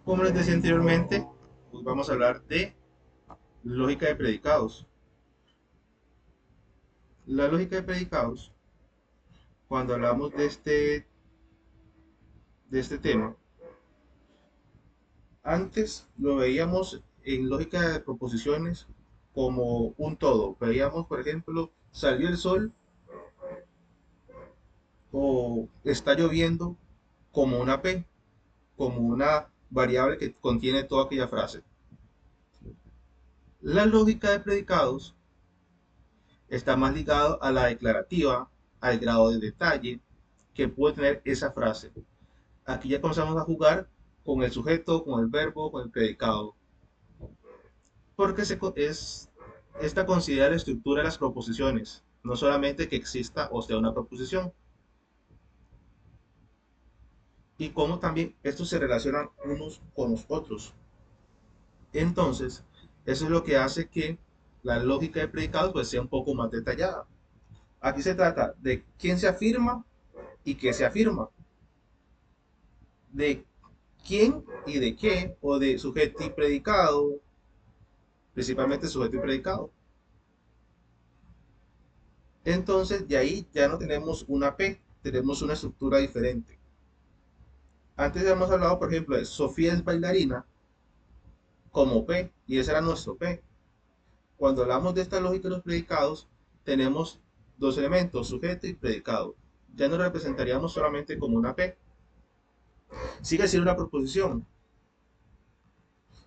Como les decía anteriormente, hoy vamos a hablar de lógica de predicados. La lógica de predicados, cuando hablamos de este tema, antes lo veíamos en lógica de proposiciones como un todo. Veíamos, por ejemplo, salió el sol o está lloviendo como una P, como una variable que contiene toda aquella frase. La lógica de predicados está más ligado a la declarativa, al grado de detalle que puede tener esa frase. Aquí ya comenzamos a jugar con el sujeto, con el verbo, con el predicado, porque esta considera la estructura de las proposiciones, no solamente que exista o sea una proposición, y cómo también estos se relacionan unos con los otros. Entonces, eso es lo que hace que la lógica de predicados pues, sea un poco más detallada. Aquí se trata de quién se afirma y qué se afirma, de quién y de qué, o de sujeto y predicado, principalmente sujeto y predicado. Entonces, de ahí ya no tenemos una P, tenemos una estructura diferente. Antes hemos hablado, por ejemplo, de Sofía es bailarina como P, y ese era nuestro P. Cuando hablamos de esta lógica de los predicados, tenemos dos elementos, sujeto y predicado. Ya no representaríamos solamente como una P. Sigue siendo una proposición,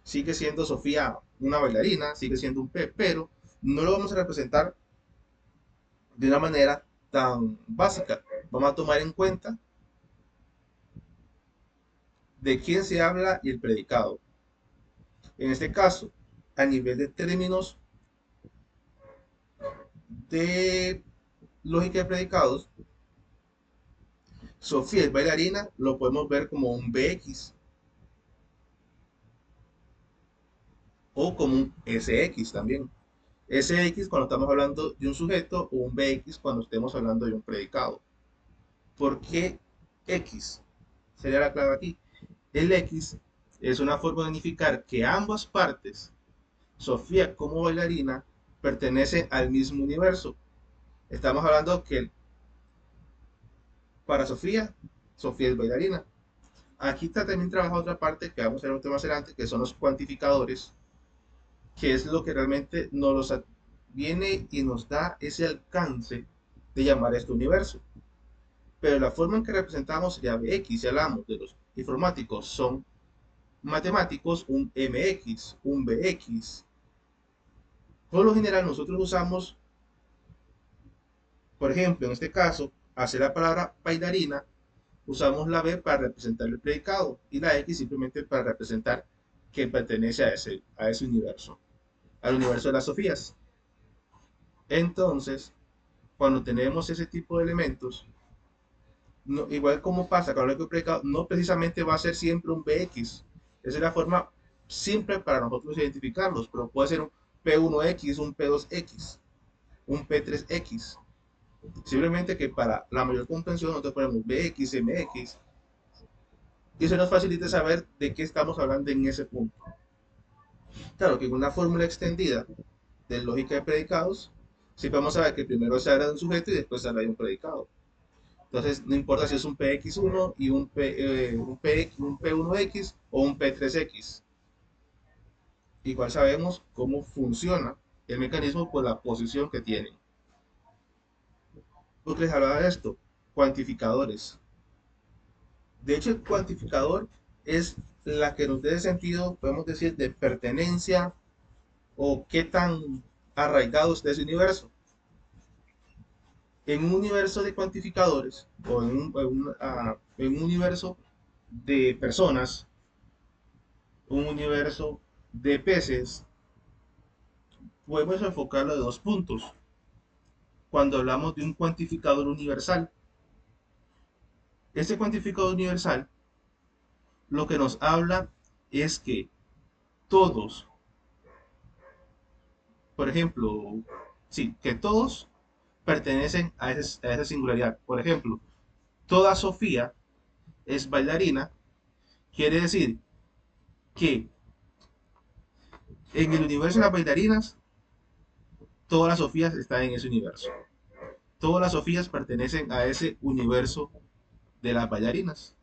sigue siendo Sofía una bailarina, sigue siendo un P, pero no lo vamos a representar de una manera tan básica. Vamos a tomar en cuenta de quién se habla y el predicado. En este caso, a nivel de términos de lógica de predicados, Sofía es bailarina, lo podemos ver como un BX o como un SX también. SX cuando estamos hablando de un sujeto o un BX cuando estemos hablando de un predicado. ¿Por qué X? Sería la clave aquí. El X es una forma de unificar que ambas partes, Sofía como bailarina, pertenecen al mismo universo. Estamos hablando que para Sofía, Sofía es bailarina. Aquí está también trabaja otra parte que vamos a ver un tema más adelante, que son los cuantificadores, que es lo que realmente viene y nos da ese alcance de llamar a este universo. Pero la forma en que representamos sería BX, si hablamos de los informáticos, son matemáticos, un MX, un BX. Por lo general nosotros usamos, por ejemplo, en este caso, hacer la palabra bailarina, usamos la B para representar el predicado y la X simplemente para representar que pertenece a ese universo, al universo de las Sofías. Entonces, cuando tenemos ese tipo de elementos, igual como pasa con el predicado, no precisamente va a ser siempre un BX. Esa es la forma simple para nosotros identificarlos, pero puede ser un P1X, un P2X, un P3X. Simplemente que para la mayor comprensión nosotros ponemos BX, MX, y eso nos facilita saber de qué estamos hablando en ese punto. Claro que con una fórmula extendida de lógica de predicados, sí podemos saber que primero se habla de un sujeto y después se habla de un predicado. Entonces, no importa si es un PX1 y un P1X o un P3X. Igual sabemos cómo funciona el mecanismo por la posición que tienen. Porque les hablaba de esto, cuantificadores. De hecho, el cuantificador es la que nos dé sentido, podemos decir, de pertenencia o qué tan arraigado está ese universo. En un universo de cuantificadores o en un universo de personas, un universo de peces, podemos enfocarlo de dos puntos. Cuando hablamos de un cuantificador universal, este cuantificador universal lo que nos habla es que todos, por ejemplo, sí, que todos pertenecen a esa singularidad. Por ejemplo, toda Sofía es bailarina, quiere decir que en el universo de las bailarinas, todas las Sofías están en ese universo. Todas las Sofías pertenecen a ese universo de las bailarinas.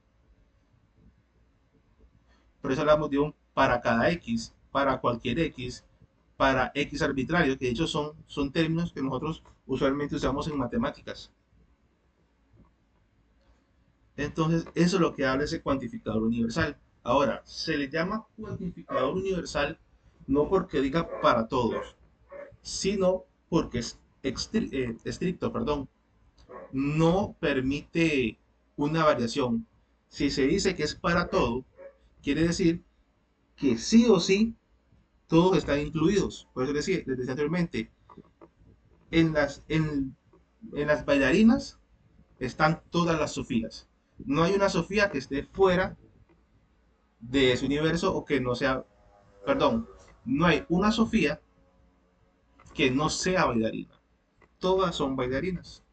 Por eso hablamos de un para cada X, para cualquier X, para X arbitrario, que de hecho son términos que nosotros usualmente usamos en matemáticas. Entonces, eso es lo que habla ese cuantificador universal. Ahora, se le llama cuantificador universal no porque diga para todos, sino porque es estricto, perdón, no permite una variación. Si se dice que es para todo, quiere decir que sí o sí todos están incluidos. Por eso les decía anteriormente, en en las bailarinas están todas las Sofías. No hay una Sofía que esté fuera de ese universo o que no sea, perdón, no hay una Sofía que no sea bailarina. Todas son bailarinas.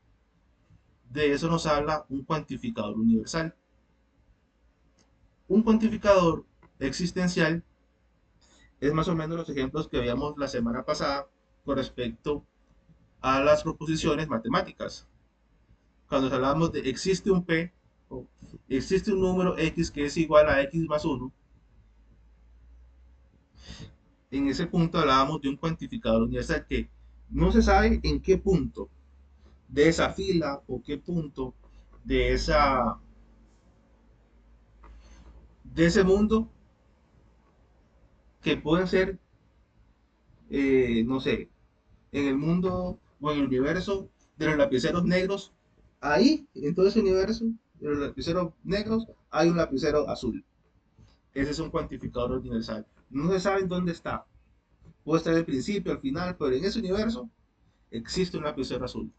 De eso nos habla un cuantificador universal. Un cuantificador existencial es más o menos los ejemplos que veíamos la semana pasada con respecto a las proposiciones matemáticas. Cuando hablábamos de existe un P, o existe un número X que es igual a X más uno, en ese punto hablábamos de un cuantificador universal que no se sabe en qué punto de esa fila o qué punto de de ese mundo que pueden ser, no sé, en el mundo o en el universo de los lapiceros negros, ahí, en todo ese universo de los lapiceros negros, hay un lapicero azul. Ese es un cuantificador universal. No se sabe en dónde está. Puede estar al principio, al final, pero en ese universo existe un lapicero azul.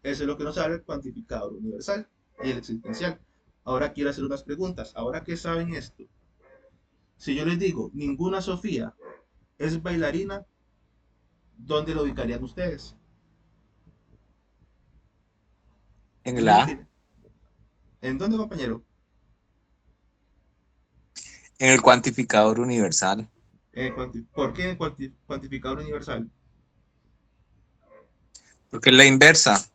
Eso es lo que nos habla el cuantificador universal y el existencial. Ahora quiero hacer unas preguntas. Ahora que saben esto, si yo les digo, ninguna Sofía es bailarina, ¿dónde lo ubicarían ustedes? En el ¿Dónde A, tiene? ¿En dónde, compañero? en el cuantificador universal, ¿Por qué en cuantificador universal? porque es la inversa.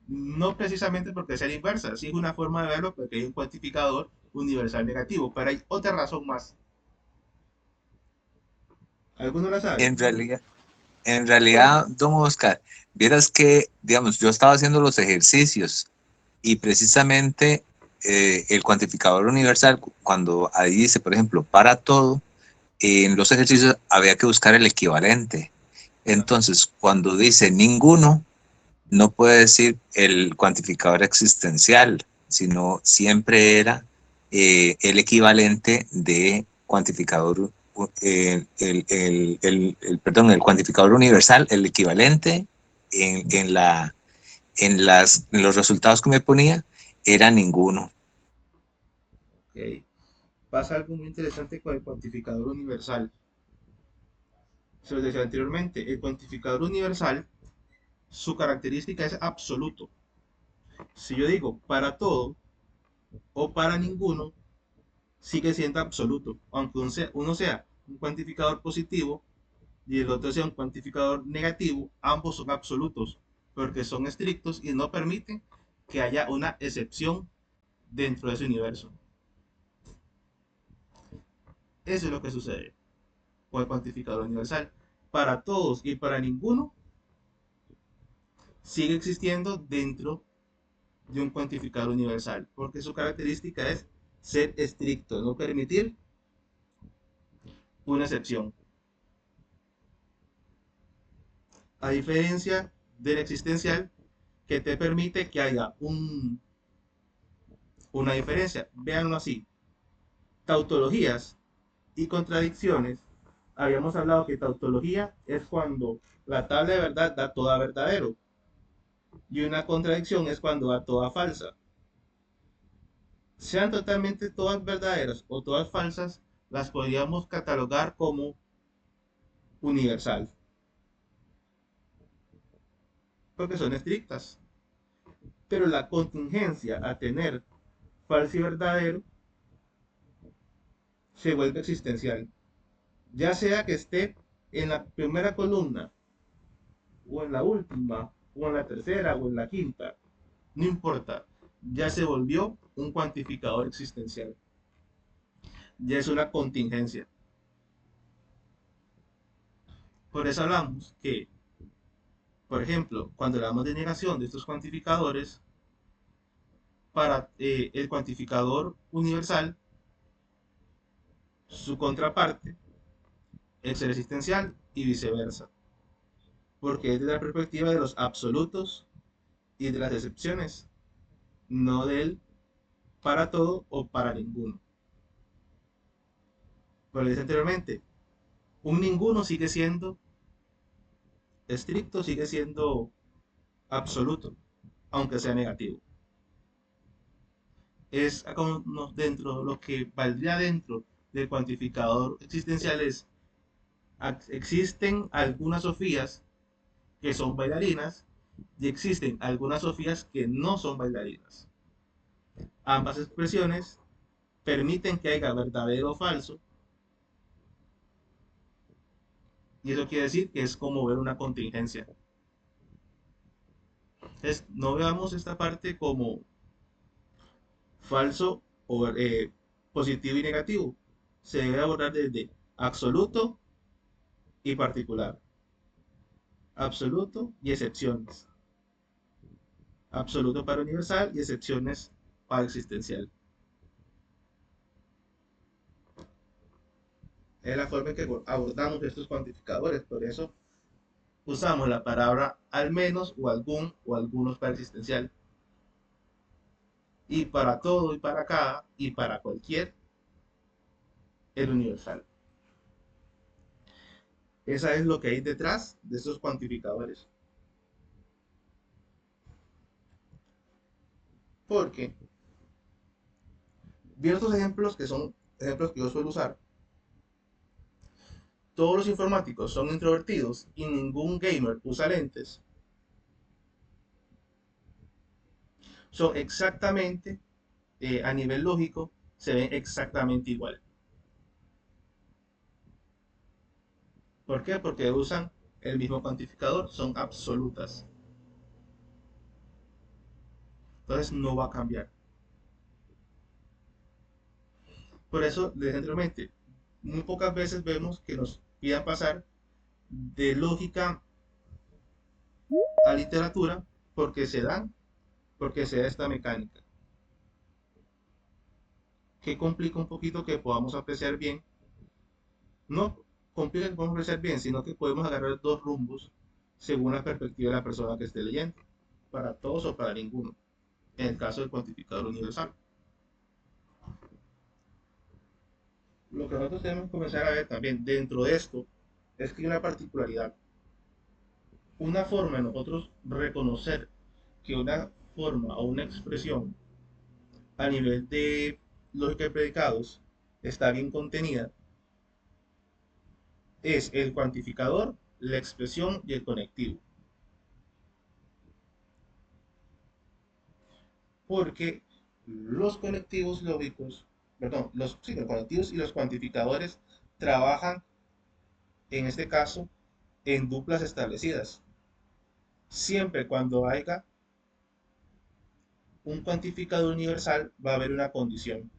No precisamente porque sea la inversa, sí es una forma de verlo porque hay un cuantificador universal negativo, pero hay otra razón más. ¿Alguno la sabe? En realidad, don Oscar, vieras que, digamos, yo estaba haciendo los ejercicios y precisamente el cuantificador universal, cuando ahí dice, por ejemplo, para todo, en los ejercicios había que buscar el equivalente. Ajá. Entonces, cuando dice ninguno, no puede decir el cuantificador existencial, sino siempre era el equivalente de cuantificador, perdón, el cuantificador universal, el equivalente en en los resultados que me ponía era ninguno. Ok. Pasa algo muy interesante con el cuantificador universal. Se los decía anteriormente, el cuantificador universal, su característica es absoluto. Si yo digo para todo o para ninguno, sigue siendo absoluto. Aunque uno sea un cuantificador positivo y el otro sea un cuantificador negativo, ambos son absolutos, porque son estrictos y no permiten que haya una excepción dentro de ese universo. Eso es lo que sucede con el cuantificador universal. Para todos y para ninguno, sigue existiendo dentro de un cuantificador universal, porque su característica es ser estricto, no permitir una excepción. A diferencia del existencial, que te permite que haya una diferencia. Véanlo así. Tautologías y contradicciones. Habíamos hablado que tautología es cuando la tabla de verdad da toda verdadero y una contradicción es cuando da toda falsa. Sean totalmente todas verdaderas o todas falsas, las podríamos catalogar como universal, porque son estrictas. Pero la contingencia a tener falso y verdadero se vuelve existencial. Ya sea que esté en la primera columna, o en la última, o en la tercera, o en la quinta, no importa, ya se volvió un cuantificador existencial, ya es una contingencia. Por eso hablamos que, por ejemplo, cuando hablamos de negación de estos cuantificadores, para el cuantificador universal, su contraparte es el existencial y viceversa, porque es de la perspectiva de los absolutos y de las excepciones, no del para todo o para ninguno. Como le dije anteriormente, un ninguno sigue siendo estricto, sigue siendo absoluto, aunque sea negativo. Es como dentro, lo que valdría dentro del cuantificador existencial es, existen algunas Sofías que son bailarinas y existen algunas Sofías que no son bailarinas. Ambas expresiones permiten que haya verdadero o falso, y eso quiere decir que es como ver una contingencia. Entonces, no veamos esta parte como falso o positivo y negativo. Se debe abordar desde absoluto y particular, absoluto y excepciones, absoluto para universal y excepciones para existencial. Es la forma en que abordamos estos cuantificadores, por eso usamos la palabra al menos o algún o algunos para existencial. Y para todo y para cada y para cualquier, el universal. Esa es lo que hay detrás de estos cuantificadores. Porque vi otros ejemplos que son ejemplos que yo suelo usar. Todos los informáticos son introvertidos y ningún gamer usa lentes. Son exactamente, a nivel lógico, se ven exactamente igual. ¿Por qué? Porque usan el mismo cuantificador, son absolutas. Entonces no va a cambiar. Por eso, les dije anteriormente, muy pocas veces vemos que nos pidan pasar de lógica a literatura porque porque se da esta mecánica, que complica un poquito que podamos apreciar bien, no complica que podamos apreciar bien, sino que podemos agarrar dos rumbos según la perspectiva de la persona que esté leyendo, para todos o para ninguno, en el caso del cuantificador universal. Lo que nosotros tenemos que comenzar a ver también dentro de esto es que hay una particularidad, una forma de nosotros reconocer que una forma o una expresión a nivel de lógica de predicados está bien contenida es el cuantificador, la expresión y el conectivo. Porque los conectivos lógicos, perdón, sí, los conectivos y los cuantificadores trabajan, en este caso, en duplas establecidas. Siempre cuando haya un cuantificador universal va a haber una condición.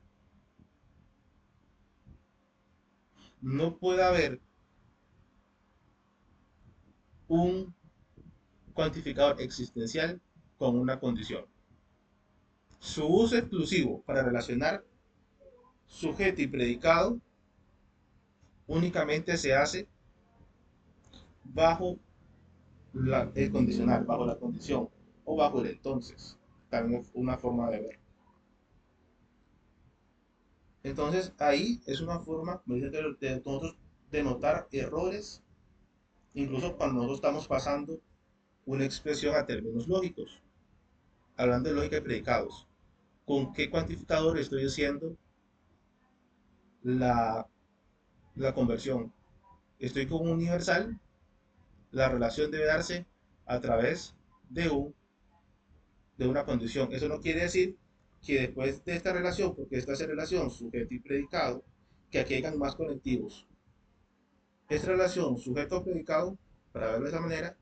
No puede haber un cuantificador existencial con una condición. Su uso exclusivo para relacionar sujeto y predicado únicamente se hace bajo el condicional, bajo la condición o bajo el entonces. También es una forma de ver. Entonces ahí es una forma, me dicen, de nosotros denotar errores, incluso cuando nosotros estamos pasando una expresión a términos lógicos, hablando de lógica de predicados. ¿Con qué cuantificador estoy haciendo la, la conversión? Estoy con un universal, la relación debe darse a través de, de una condición. Eso no quiere decir que después de esta relación, porque esta es la relación sujeto y predicado, que aquí hayan más conectivos. Esta relación sujeto-predicado, para verlo de esa manera,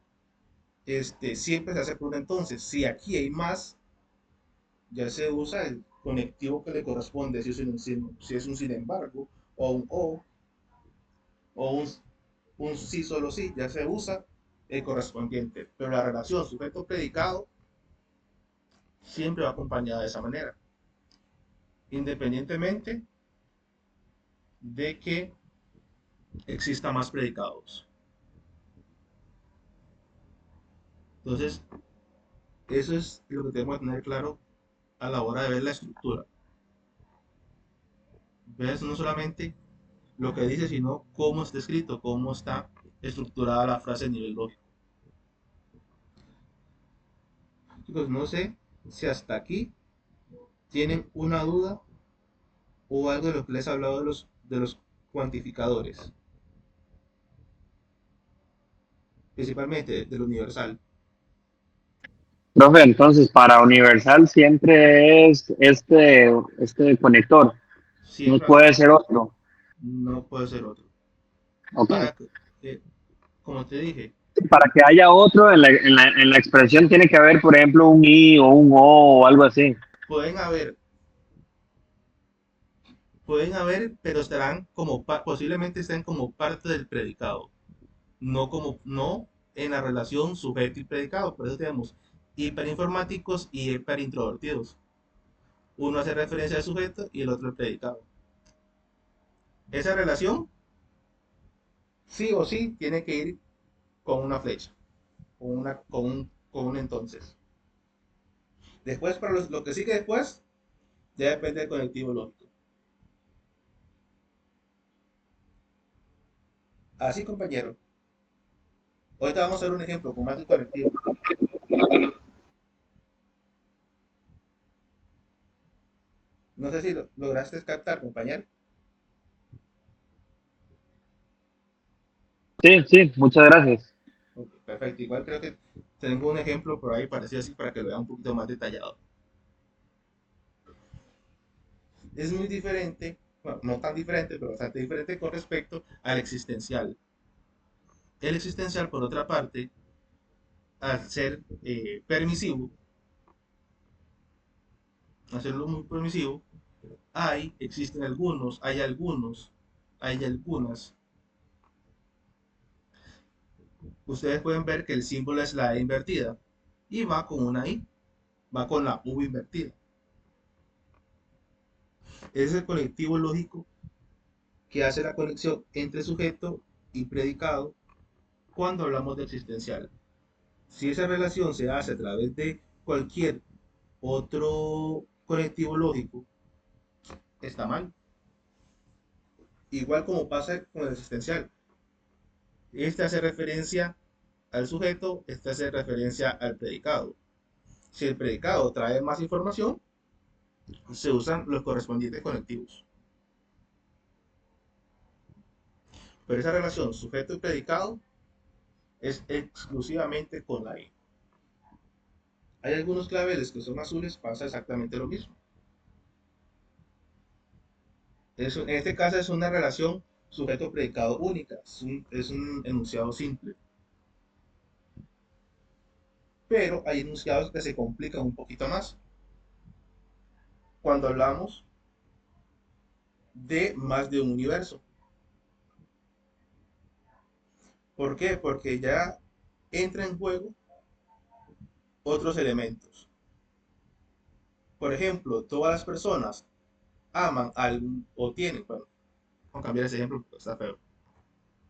siempre se hace por un entonces. Si aquí hay más, ya se usa el conectivo que le corresponde, si es un sin embargo, o un o un sí solo sí, ya se usa el correspondiente. Pero la relación sujeto-predicado siempre va acompañada de esa manera, independientemente de que exista más predicados. Entonces, eso es lo que tenemos que tener claro a la hora de ver la estructura. Ves no solamente lo que dice, sino cómo está escrito, cómo está estructurada la frase a nivel lógico. Chicos, no sé si hasta aquí tienen una duda o algo de lo que les he hablado de los cuantificadores, principalmente del universal. Profe, entonces para universal siempre es este conector, no Siempre va a ser puede ser este, otro. no puede ser otro. Ok. Para que, como te dije, Para que haya otro en la expresión tiene que haber, por ejemplo, un i o un o o algo así. pueden haber, pero estarán como, posiblemente estén como parte del predicado, no en la relación sujeto y predicado. Por eso tenemos hiperinformáticos y hiperintrovertidos. Uno hace referencia al sujeto y el otro al predicado. Esa relación, sí o sí, tiene que ir con una flecha, con un entonces. Después, para lo que sigue después, ya depende del conectivo lógico. Así, compañero. Ahorita vamos a ver un ejemplo con más del conectivo. No sé si lograste captar, compañero. Sí, sí, muchas gracias. Ok, perfecto. Igual creo que tengo un ejemplo por ahí parecido así para que lo vean un poquito más detallado. Es muy diferente, bueno, no tan diferente, pero bastante diferente con respecto al existencial. El existencial, por otra parte, al ser permisivo, hacerlo muy permisivo, hay algunas. Ustedes pueden ver que el símbolo es la E invertida y va con una I, va con la V invertida. Es el colectivo lógico que hace la conexión entre sujeto y predicado cuando hablamos de existencial. Si esa relación se hace a través de cualquier otro colectivo lógico, está mal. Igual como pasa con el existencial. Este hace referencia al sujeto, este hace referencia al predicado. Si el predicado trae más información, se usan los correspondientes conectivos. Pero esa relación sujeto y predicado es exclusivamente con la I. Hay algunos claveles que son azules, pasa exactamente lo mismo. En este caso es una relación sujeto-predicado única, es un enunciado simple. Pero hay enunciados que se complican un poquito más cuando hablamos de más de un universo. ¿Por qué? Porque ya entra en juego otros elementos. Por ejemplo, todas las personas aman algún o tienen, bueno, vamos a cambiar ese ejemplo porque está feo,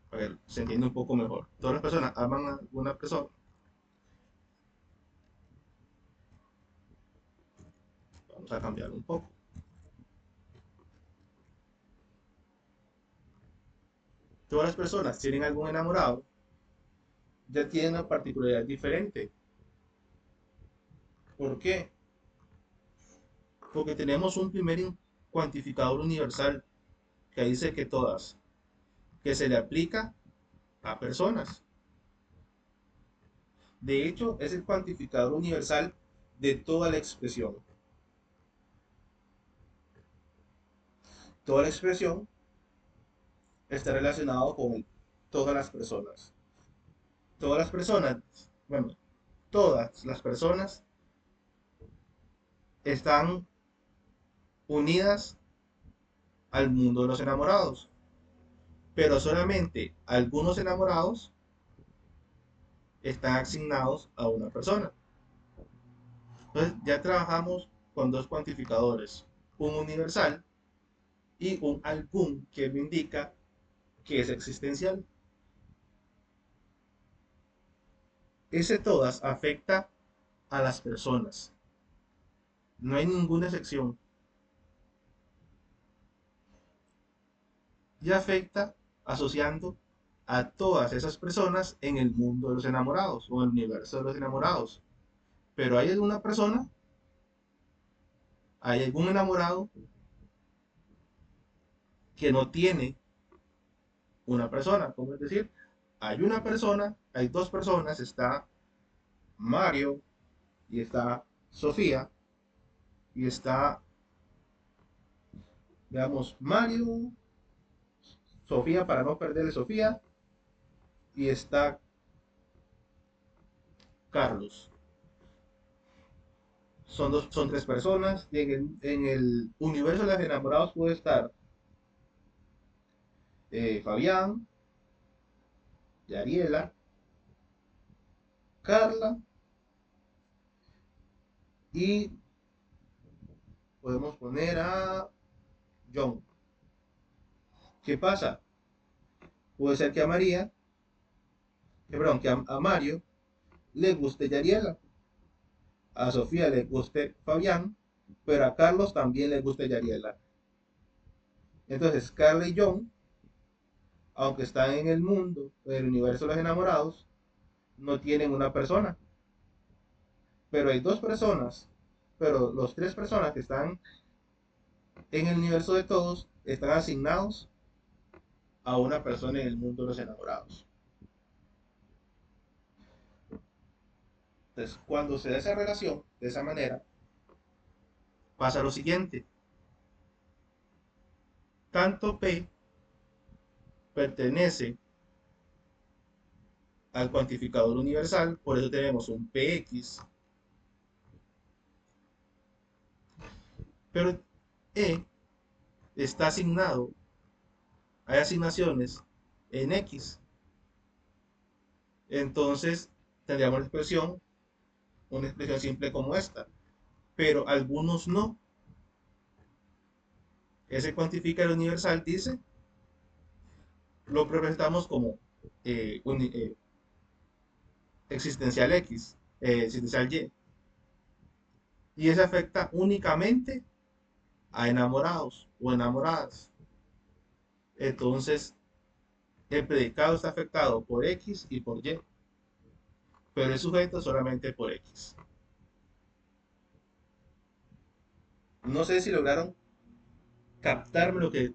para que se entienda un poco mejor. Todas las personas aman a alguna persona. Vamos a cambiar un poco. Todas las personas tienen algún enamorado, ya tienen una particularidad diferente. ¿Por qué? Porque tenemos un primer cuantificador universal que dice que todas, que se le aplica a personas. De hecho, es el cuantificador universal de toda la expresión. Toda la expresión está relacionada con todas las personas. Todas las personas, bueno, todas las personas están unidas al mundo de los enamorados, pero solamente algunos enamorados están asignados a una persona. Entonces ya trabajamos con dos cuantificadores, un universal y un algún que me indica que es existencial. Ese todas afecta a las personas, no hay ninguna excepción. Y afecta asociando a todas esas personas en el mundo de los enamorados o en el universo de los enamorados. Pero hay alguna persona, hay algún enamorado que no tiene una persona. Como es decir, hay una persona, hay dos personas, está Mario y está Sofía y está, veamos, Mario, Sofía para no perderle Sofía y está Carlos. Son tres personas y en el universo de los enamorados puede estar Fabián, Yariela, Carla y podemos poner a John. ¿Qué pasa? Puede ser que a María, perdón, que a Mario le guste Yariela, a Sofía le guste Fabián, pero a Carlos también le guste Yariela. Entonces, Carla y John, aunque están en el mundo, en el universo de los enamorados, no tienen una persona. Pero hay dos personas, pero los tres personas que están en el universo de todos están asignados a una persona en el mundo de los enamorados. Entonces, cuando se da esa relación de esa manera, pasa lo siguiente. Tanto P pertenece al cuantificador universal, por eso tenemos un PX, pero E está asignado, hay asignaciones en X. Entonces, tendríamos una expresión simple como esta, pero algunos no. Ese cuantificador universal dice, lo representamos como existencial X, existencial Y. Y ese afecta únicamente a enamorados o enamoradas. Entonces, el predicado está afectado por X y por Y, pero el sujeto solamente por X. No sé si lograron captarme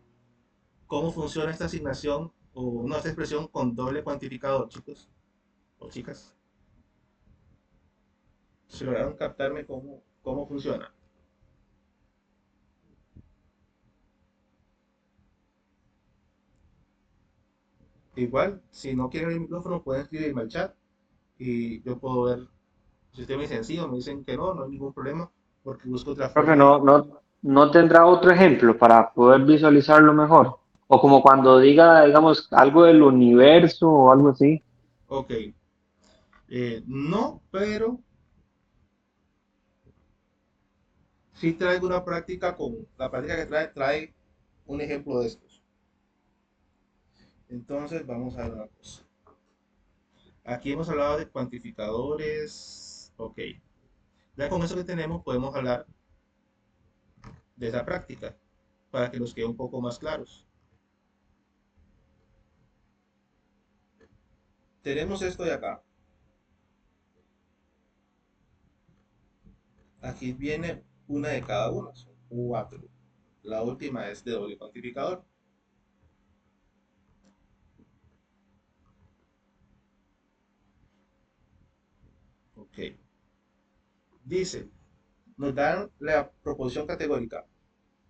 cómo funciona esta asignación o no, esta expresión con doble cuantificador, chicos o chicas. Si lograron captarme cómo funciona. Igual, si no quieren el micrófono, pueden escribirme al chat y yo puedo ver. Si usted me dice sencillo, me dicen que no hay ningún problema, porque busco otra Profe, forma de... no tendrá otro ejemplo para poder visualizarlo mejor. O como cuando diga, digamos, algo del universo o algo así. Ok, no, pero sí traigo una práctica la práctica que trae un ejemplo de estos. Entonces, vamos a ver una cosa. Aquí hemos hablado de cuantificadores. Ok, ya con eso que tenemos podemos hablar de esa práctica para que nos quede un poco más claros. Tenemos esto de acá. Aquí viene una de cada una, son cuatro. La última es de doble cuantificador. Ok. Dice, nos dan la proposición categórica.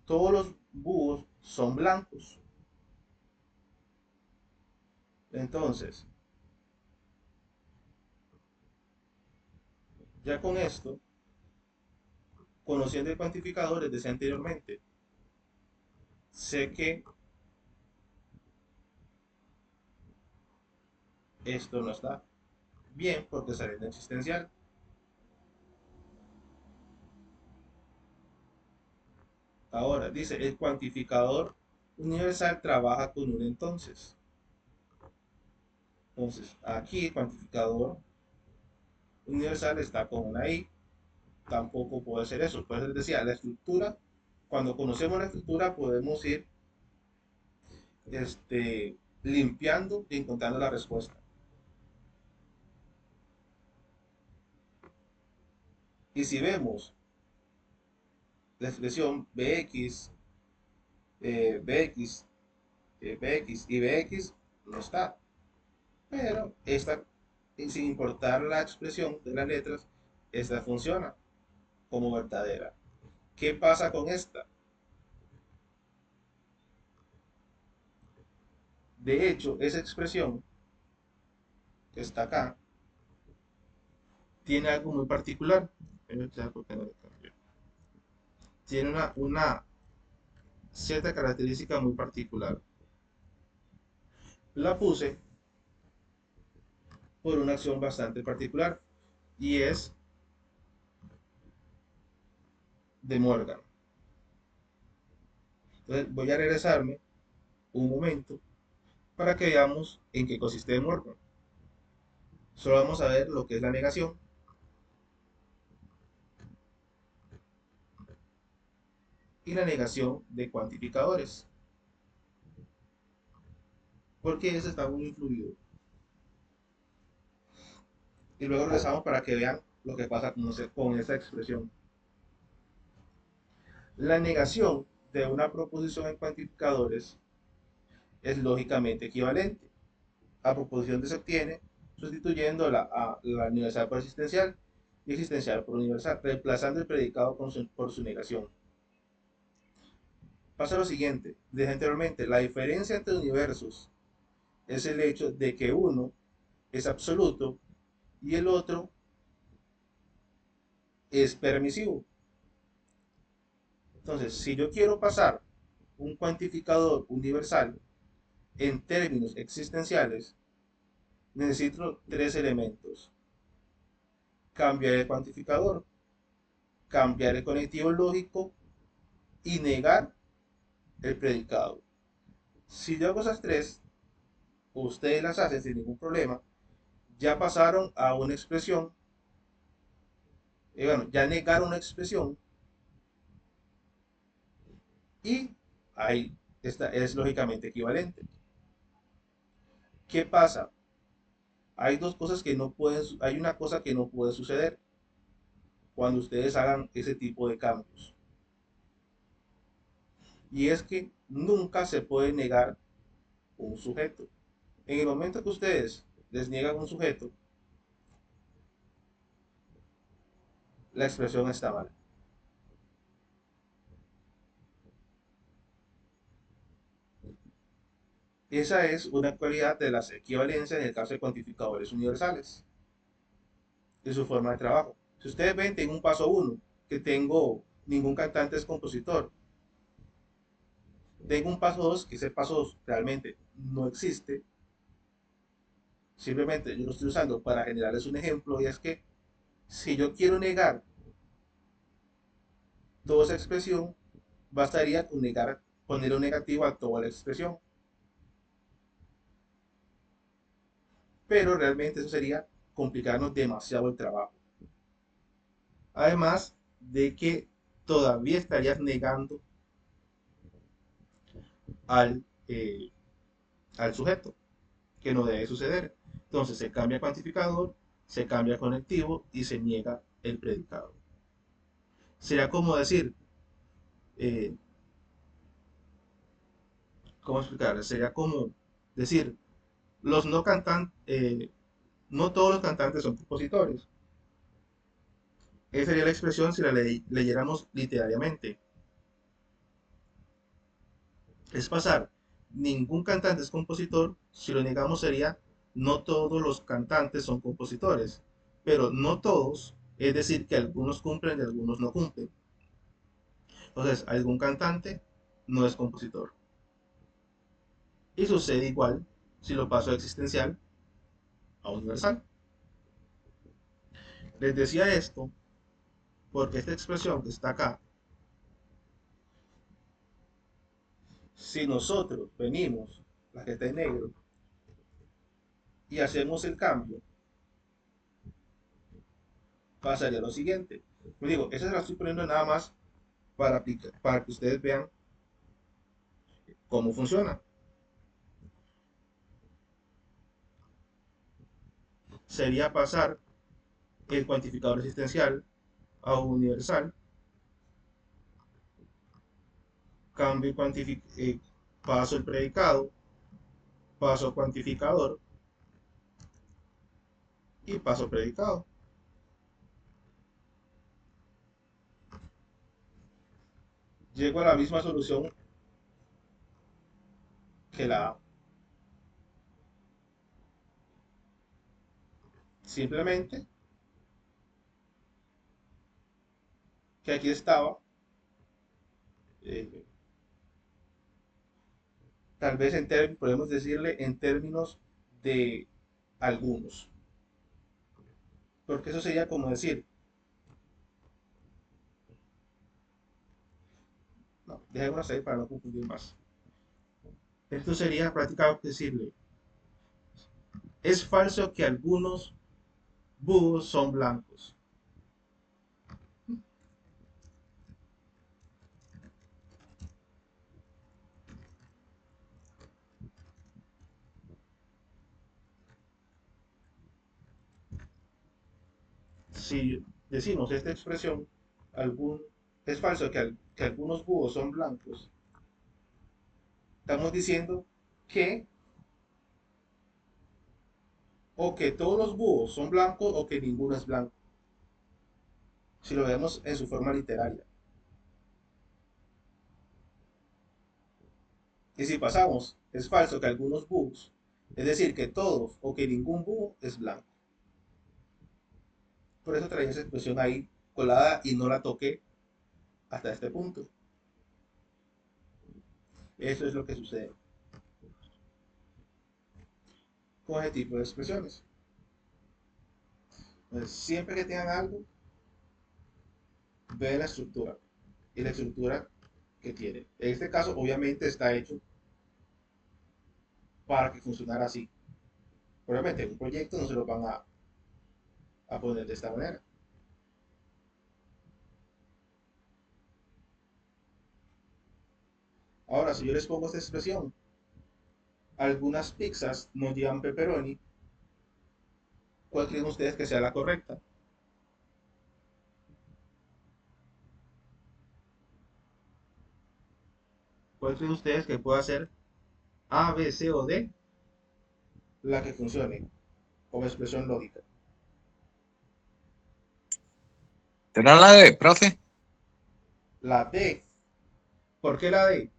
todos los búhos son blancos. Entonces, ya con esto, conociendo el cuantificador, les decía anteriormente, sé que esto no está bien porque sale en existencial. Ahora, dice, el cuantificador universal trabaja con un entonces. Entonces, aquí el cuantificador universal está con una i. Tampoco puede ser eso. Pues les decía, la estructura, cuando conocemos la estructura, podemos ir limpiando y encontrando la respuesta. Y si vemos la expresión bx, bx, bx y bx, no está. Pero esta, sin importar la expresión de las letras, esta funciona como verdadera. ¿Qué pasa con esta? De hecho, esa expresión que está acá tiene algo muy particular. Tiene una cierta característica muy particular. La puse por una acción bastante particular y es de Morgan. Entonces voy a regresarme un momento para que veamos en qué consiste de Morgan. Solo vamos a ver lo que es la negación y la negación de cuantificadores, porque eso está muy influido. Y luego regresamos para que vean lo que pasa con esa expresión. La negación de una proposición en cuantificadores es lógicamente equivalente. A proposición se obtiene sustituyendo a la universal por existencial y existencial por universal, reemplazando el predicado por su negación. Pasa lo siguiente, desde anteriormente, la diferencia entre universos es el hecho de que uno es absoluto y el otro es permisivo. Entonces, si yo quiero pasar un cuantificador universal en términos existenciales, necesito tres elementos. Cambiar el cuantificador, cambiar el conectivo lógico y negar el predicado. Si yo hago esas tres, ustedes las hacen sin ningún problema, ya pasaron a una expresión, bueno, ya negaron una expresión y ahí esta es lógicamente equivalente. ¿Qué pasa? Hay dos cosas que no pueden, hay una cosa que no puede suceder cuando ustedes hagan ese tipo de cambios. Y es que nunca se puede negar un sujeto. En el momento que ustedes les niegan un sujeto, la expresión está mal. Esa es una cualidad de las equivalencias en el caso de cuantificadores universales y su forma de trabajo. Si ustedes ven, tengo un paso 1, que tengo ningún cantante es compositor. Tengo un paso 2, que ese paso 2 realmente no existe. Simplemente yo lo estoy usando para generarles un ejemplo y es que si yo quiero negar toda esa expresión, bastaría con negar, poner un negativo a toda la expresión. Pero realmente eso sería complicarnos demasiado el trabajo. Además de que todavía estarías negando al, eh, al sujeto, que no debe suceder. Entonces se cambia el cuantificador, se cambia el conectivo y se niega el predicado. Sería como decir, eh, ¿cómo explicar? Sería como decir, los no cantantes, no todos los cantantes son compositores. Esa sería la expresión si la leyéramos literariamente. es pasar, ningún cantante es compositor, si lo negamos sería, no todos los cantantes son compositores, pero no todos, es decir, que algunos cumplen y algunos no cumplen. Entonces, algún cantante no es compositor. Y sucede igual si lo paso de existencial a universal. Les decía esto porque esta expresión que está acá, si nosotros venimos, la que está en negro, y hacemos el cambio, pasaría lo siguiente. Me digo, esa se la estoy poniendo nada más para que ustedes vean cómo funciona. Sería pasar el cuantificador existencial a universal, cambio paso el predicado, paso cuantificador y paso predicado. Llego a la misma solución que la A. Simplemente que aquí estaba, eh, tal vez podemos decirle en términos de algunos. Porque eso sería como decir, no, dejémonos ahí para no confundir más. Esto sería prácticamente decirle, es falso que algunos búhos son blancos. Si decimos esta expresión, algún, es falso que algunos búhos son blancos, estamos diciendo que o que todos los búhos son blancos o que ninguno es blanco, si lo vemos en su forma literaria. Y si pasamos, es falso que algunos búhos, es decir, que todos o que ningún búho es blanco. Por eso traía esa expresión ahí colada y no la toqué hasta este punto. Eso es lo que sucede con ese tipo de expresiones. Entonces, siempre que tengan algo, vean la estructura y la estructura que tiene. En este caso, obviamente, está hecho para que funcionara así. Obviamente, en un proyecto no se lo van a poner de esta manera. Ahora, si yo les pongo esta expresión, algunas pizzas no llevan pepperoni, ¿cuál creen ustedes que sea la correcta? ¿Cuál creen ustedes que pueda ser A, B, C o D la que funcione como expresión lógica? ¿Será la de, profe? La D. ¿Por qué la D?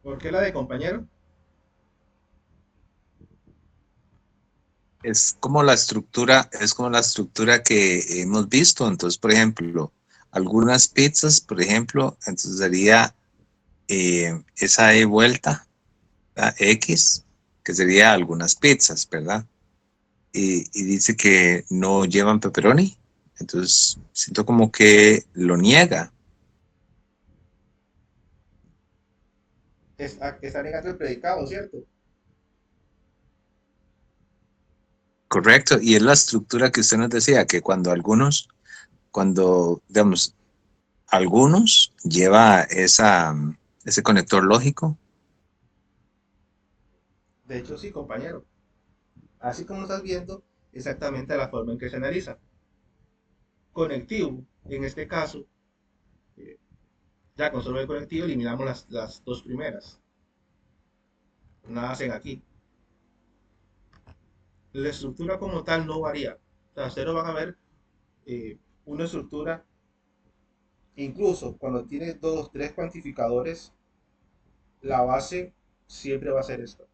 ¿Por qué la D, compañero? Es como la estructura que hemos visto. Entonces, por ejemplo, algunas pizzas, por ejemplo, entonces sería esa E vuelta, la X, que sería algunas pizzas, ¿verdad? Y dice que no llevan pepperoni. Entonces, siento como que lo niega. Está negando el predicado, ¿cierto? Correcto. Y es la estructura que usted nos decía, que cuando, digamos, algunos lleva ese conector lógico. De hecho, sí, compañero. Así como estás viendo, exactamente la forma en que se analiza. Conectivo, en este caso, eh, ya con solo el conectivo eliminamos las dos primeras. Nada hacen aquí. La estructura como tal no varía. O sea, ustedes lo van a ver una estructura, incluso cuando tiene dos, tres cuantificadores, la base siempre va a ser esta.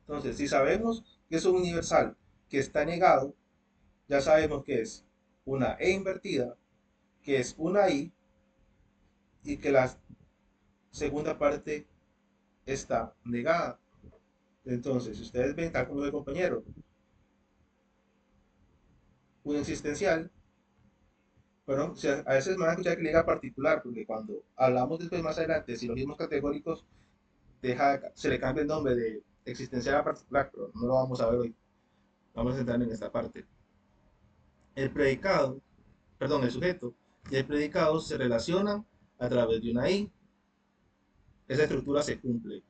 Entonces, si sabemos que es un universal que está negado, ya sabemos que es una E invertida, que es una I y que la segunda parte está negada. Entonces, si ustedes ven, tal como el compañero, un existencial, bueno, a veces me van a escuchar que le diga particular, porque cuando hablamos después más adelante de silogismos categóricos, se le cambia el nombre de existencial a particular, pero no lo vamos a ver hoy. Vamos a centrarnos en esta parte. El predicado, perdón, el sujeto y el predicado se relacionan a través de una I. Esa estructura se cumple.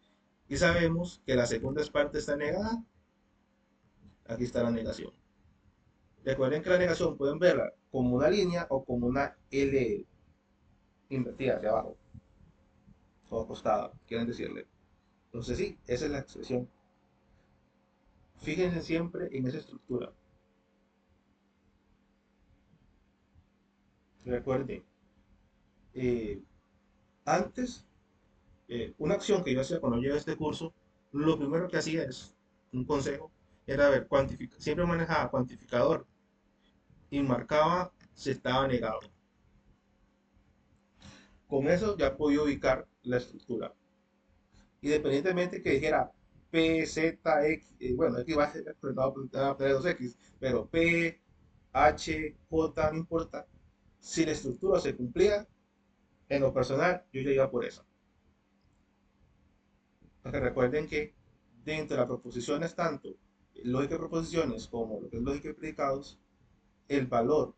Y sabemos que la segunda parte está negada. Aquí está la negación. Recuerden que la negación pueden verla como una línea o como una L invertida hacia abajo o acostada, quieren decirle. Entonces sí, esa es la expresión. Fíjense siempre en esa estructura. Recuerden, eh, antes, una acción que yo hacía cuando llevé este curso, lo primero que hacía es, un consejo, era ver, siempre manejaba cuantificador y marcaba si estaba negado. Con eso ya podía ubicar la estructura. Independientemente que dijera P, Z, X, bueno, X va a ser representado por 2X, pero P, H, J, no importa. Si la estructura se cumplía, en lo personal, yo ya iba por eso. Porque recuerden que dentro de las proposiciones, tanto lógica de proposiciones como lo que es lógica de predicados, el valor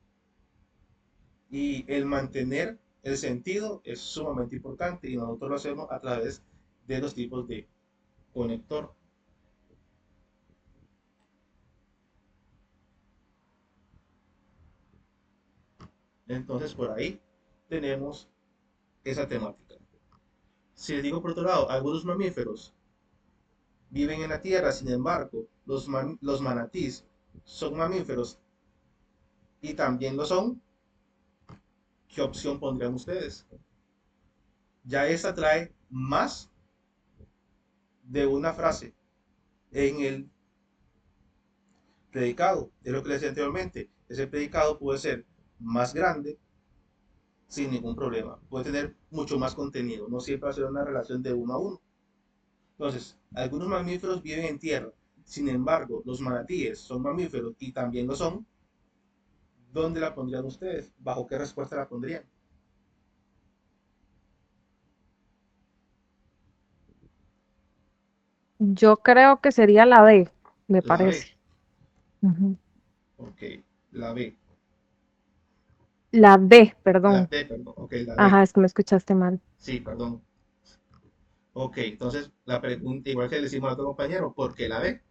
y el mantener el sentido es sumamente importante y nosotros lo hacemos a través de los tipos de conector. Entonces por ahí tenemos esa temática. Si les digo por otro lado, algunos mamíferos viven en la tierra, sin embargo, los manatís son mamíferos y también lo son, ¿qué opción pondrían ustedes? Ya esta trae más de una frase en el predicado. Es lo que les decía anteriormente. Ese predicado puede ser más grande sin ningún problema. Puede tener mucho más contenido. No siempre va a ser una relación de uno a uno. Entonces, algunos mamíferos viven en tierra. Sin embargo, los manatíes son mamíferos y también lo son. ¿Dónde la pondrían ustedes? ¿Bajo qué respuesta la pondrían? Yo creo que sería la B, me La B. parece. Ujú. Ok. La B. La D, La perdón. D, perdón. Ok, la D. Ajá, es que me escuchaste mal. Sí, perdón. Ok, entonces la pregunta, igual que le decimos a otro compañero, ¿por qué la B?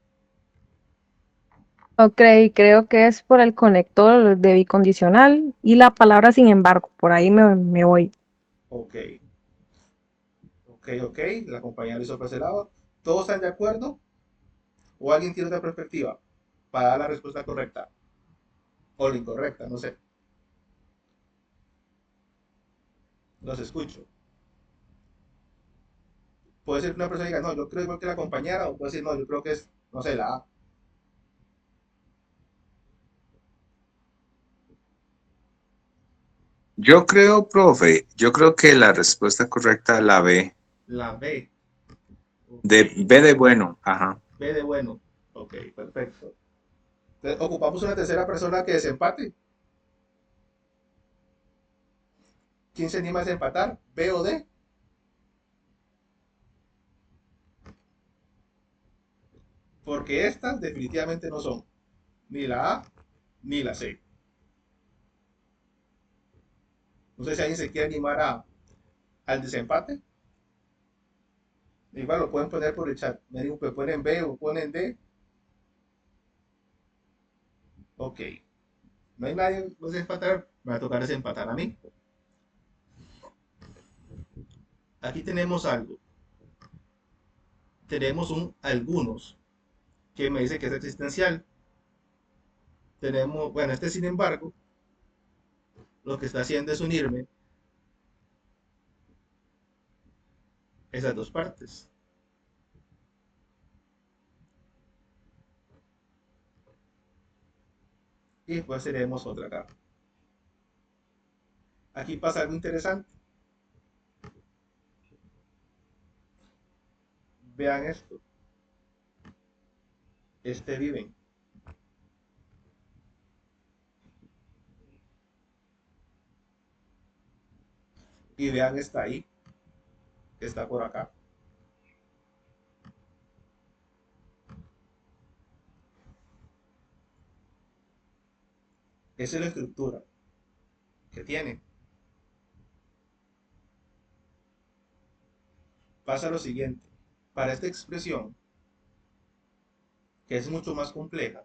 Ok, creo que es por el conector de bicondicional y la palabra sin embargo, por ahí me voy. Ok, ok. La compañera lo hizo por ese lado. ¿Todos están de acuerdo? ¿O alguien tiene otra perspectiva para dar la respuesta correcta? O la incorrecta, no sé. Los escucho. Puede ser que una persona diga, no, yo creo igual que la compañera, o puede decir, no, yo creo que es, no sé, la A. Yo creo, profe, yo creo que la respuesta correcta es la B, La B. Ok. de B de bueno, ajá. B de bueno. Ok, perfecto. Entonces, ocupamos una tercera persona que desempate. ¿Quién se anima a desempatar? ¿B o D? Porque estas definitivamente no son ni la A ni la C. No sé si alguien se quiere animar al desempate. Igual lo pueden poner por el chat. Me digo, pues ponen B o ponen D. Ok. No hay nadie que desempatar. Me va a tocar desempatar a mí. Aquí tenemos algo. Tenemos un algunos que me dice que es existencial. Tenemos, bueno, este sin embargo, lo que está haciendo es unirme esas dos partes. Y después haremos otra capa. Aquí pasa algo interesante. Vean esto. Viven. Y vean esta ahí, que está por acá. Esa es la estructura que tiene. Pasa lo siguiente. Para esta expresión, que es mucho más compleja,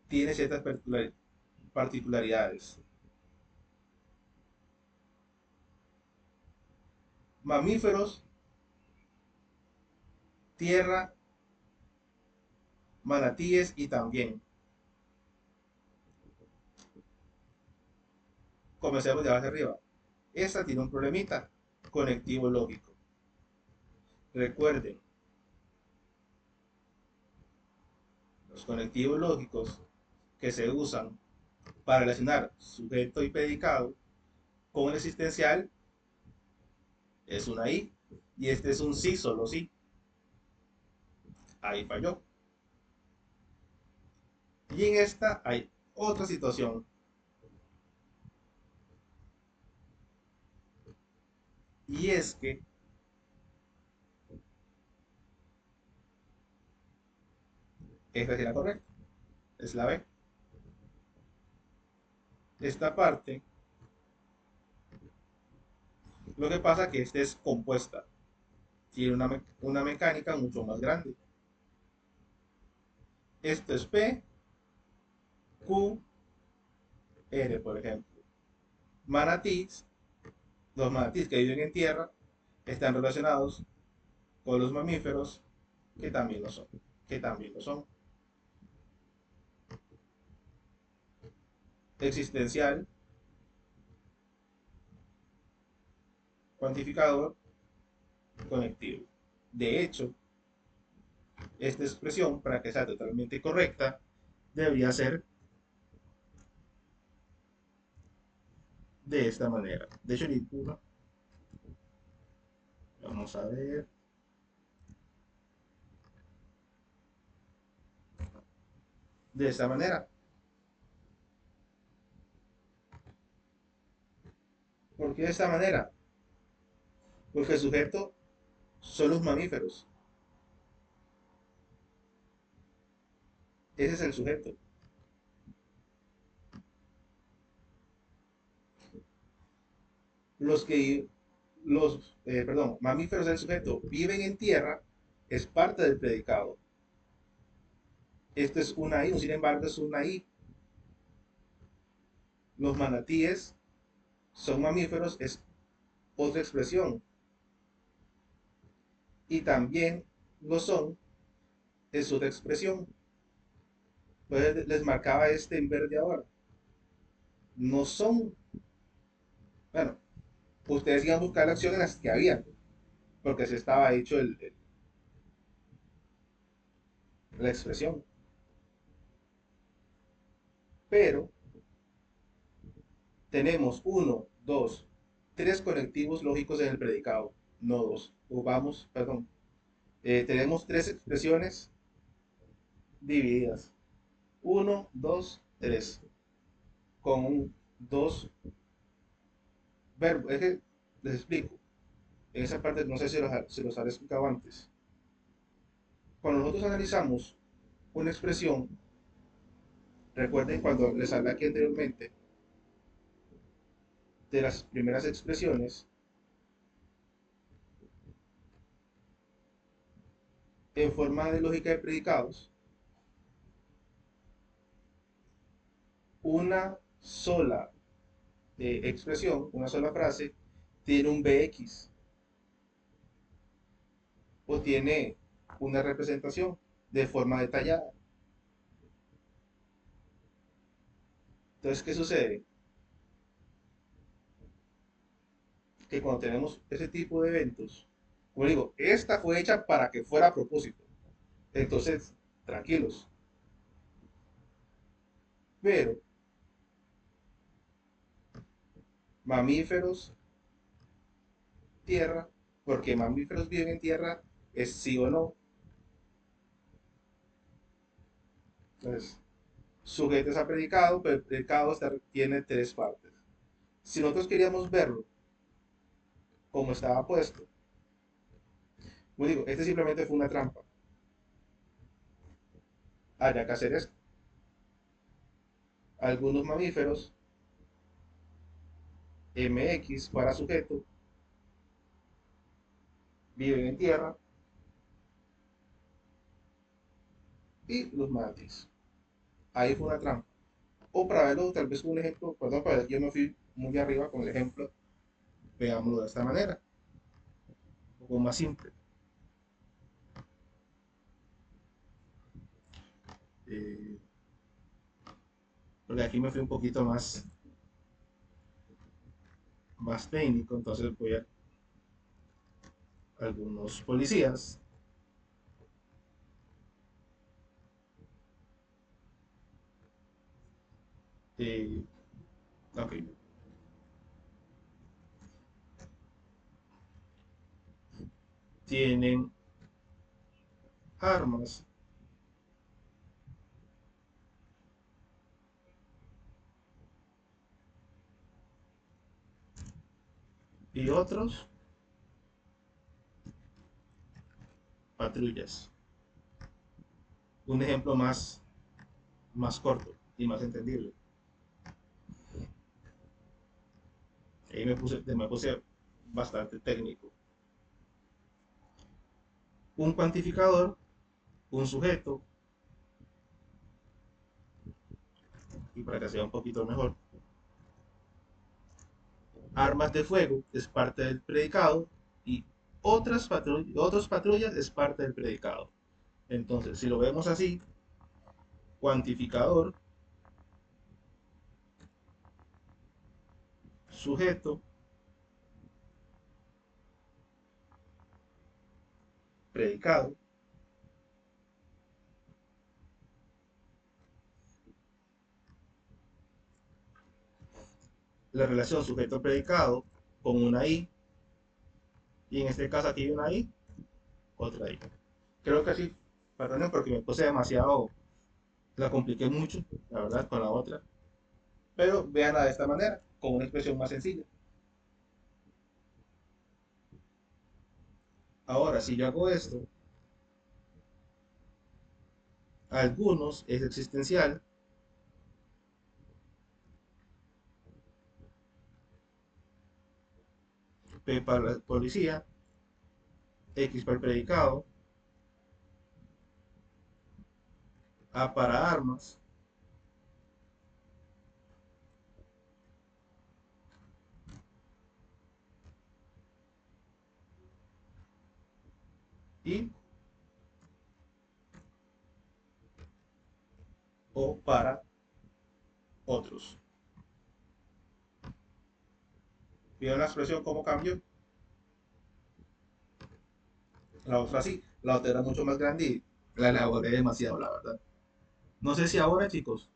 tiene ciertas particularidades. Mamíferos, tierra, manatíes y también. Comencemos de abajo arriba. Esta tiene un problemita conectivo lógico. Recuerden, los conectivos lógicos que se usan para relacionar sujeto y predicado con el existencial es una I y este es un sí, solo sí. Ahí falló. Y en esta hay otra situación. Y es que esta es la correcta. Es la B. Esta parte, lo que pasa es que esta es compuesta. Tiene una mecánica mucho más grande. Esto es P, Q, R, por ejemplo. Manatís, los manatís que viven en tierra, están relacionados con los mamíferos que también lo son. Que también lo son. Existencial, cuantificador, conectivo. De hecho, esta expresión, para que sea totalmente correcta, debería ser de esta manera. De hecho, vamos a ver. De esta manera. ¿Por qué de esta manera? Porque el sujeto son los mamíferos. Ese es el sujeto. Los que mamíferos del sujeto viven en tierra es parte del predicado. Esto es una I, sin embargo es una I. Los manatíes son mamíferos, es otra expresión. Y también lo son, es otra expresión. Pues les marcaba este en verde ahora. No son, bueno, ustedes iban a buscar la acción en las que había, porque se estaba hecho la expresión. Pero tenemos uno, dos, tres conectivos lógicos en el predicado, no dos. O vamos, perdón. Tenemos tres expresiones divididas. Uno, dos, tres. Con dos verbos. Es que les explico. En esa parte no sé si los había explicado antes. Cuando nosotros analizamos una expresión, recuerden cuando les hablé aquí anteriormente de las primeras expresiones en forma de lógica de predicados, una sola expresión, una sola frase, tiene un BX o tiene una representación de forma detallada. Entonces, ¿qué sucede? Que cuando tenemos ese tipo de eventos, como digo, esta fue hecha para que fuera a propósito. Entonces, tranquilos. Pero mamíferos, tierra, porque mamíferos viven en tierra, es sí o no. Entonces, sujetos a predicado, pero el predicado tiene tres partes. Si nosotros queríamos verlo como estaba puesto, como digo, este simplemente fue una trampa. Habría que hacer esto. Algunos mamíferos, MX para sujeto, viven en tierra y los manatíes. Ahí fue una trampa. O para verlo, tal vez un ejemplo, perdón, para yo me fui muy arriba con el ejemplo, veámoslo de esta manera, un poco más simple. Eh, Porque aquí me fui un poquito más técnico, entonces voy a algunos policías. eh, ok, tienen armas y otros patrullas. Un ejemplo más corto y más entendible. Ahí me puse bastante técnico. Un cuantificador, un sujeto, y para que sea un poquito mejor, armas de fuego es parte del predicado y otras patrullas es parte del predicado. Entonces, si lo vemos así, cuantificador, sujeto, predicado, la relación sujeto-predicado con una I, y en este caso aquí hay una I, otra I. Creo que así, perdón, porque me puse demasiado, la compliqué mucho, la verdad, con la otra. Pero véanla de esta manera, con una expresión más sencilla. Ahora, si yo hago esto, algunos es existencial, P para la policía, X para el predicado, A para armas, y O para otros. ¿Vieron la expresión cómo cambió? La otra sí, la otra era mucho más grande y la elaboré demasiado, la verdad. No sé si ahora, chicos,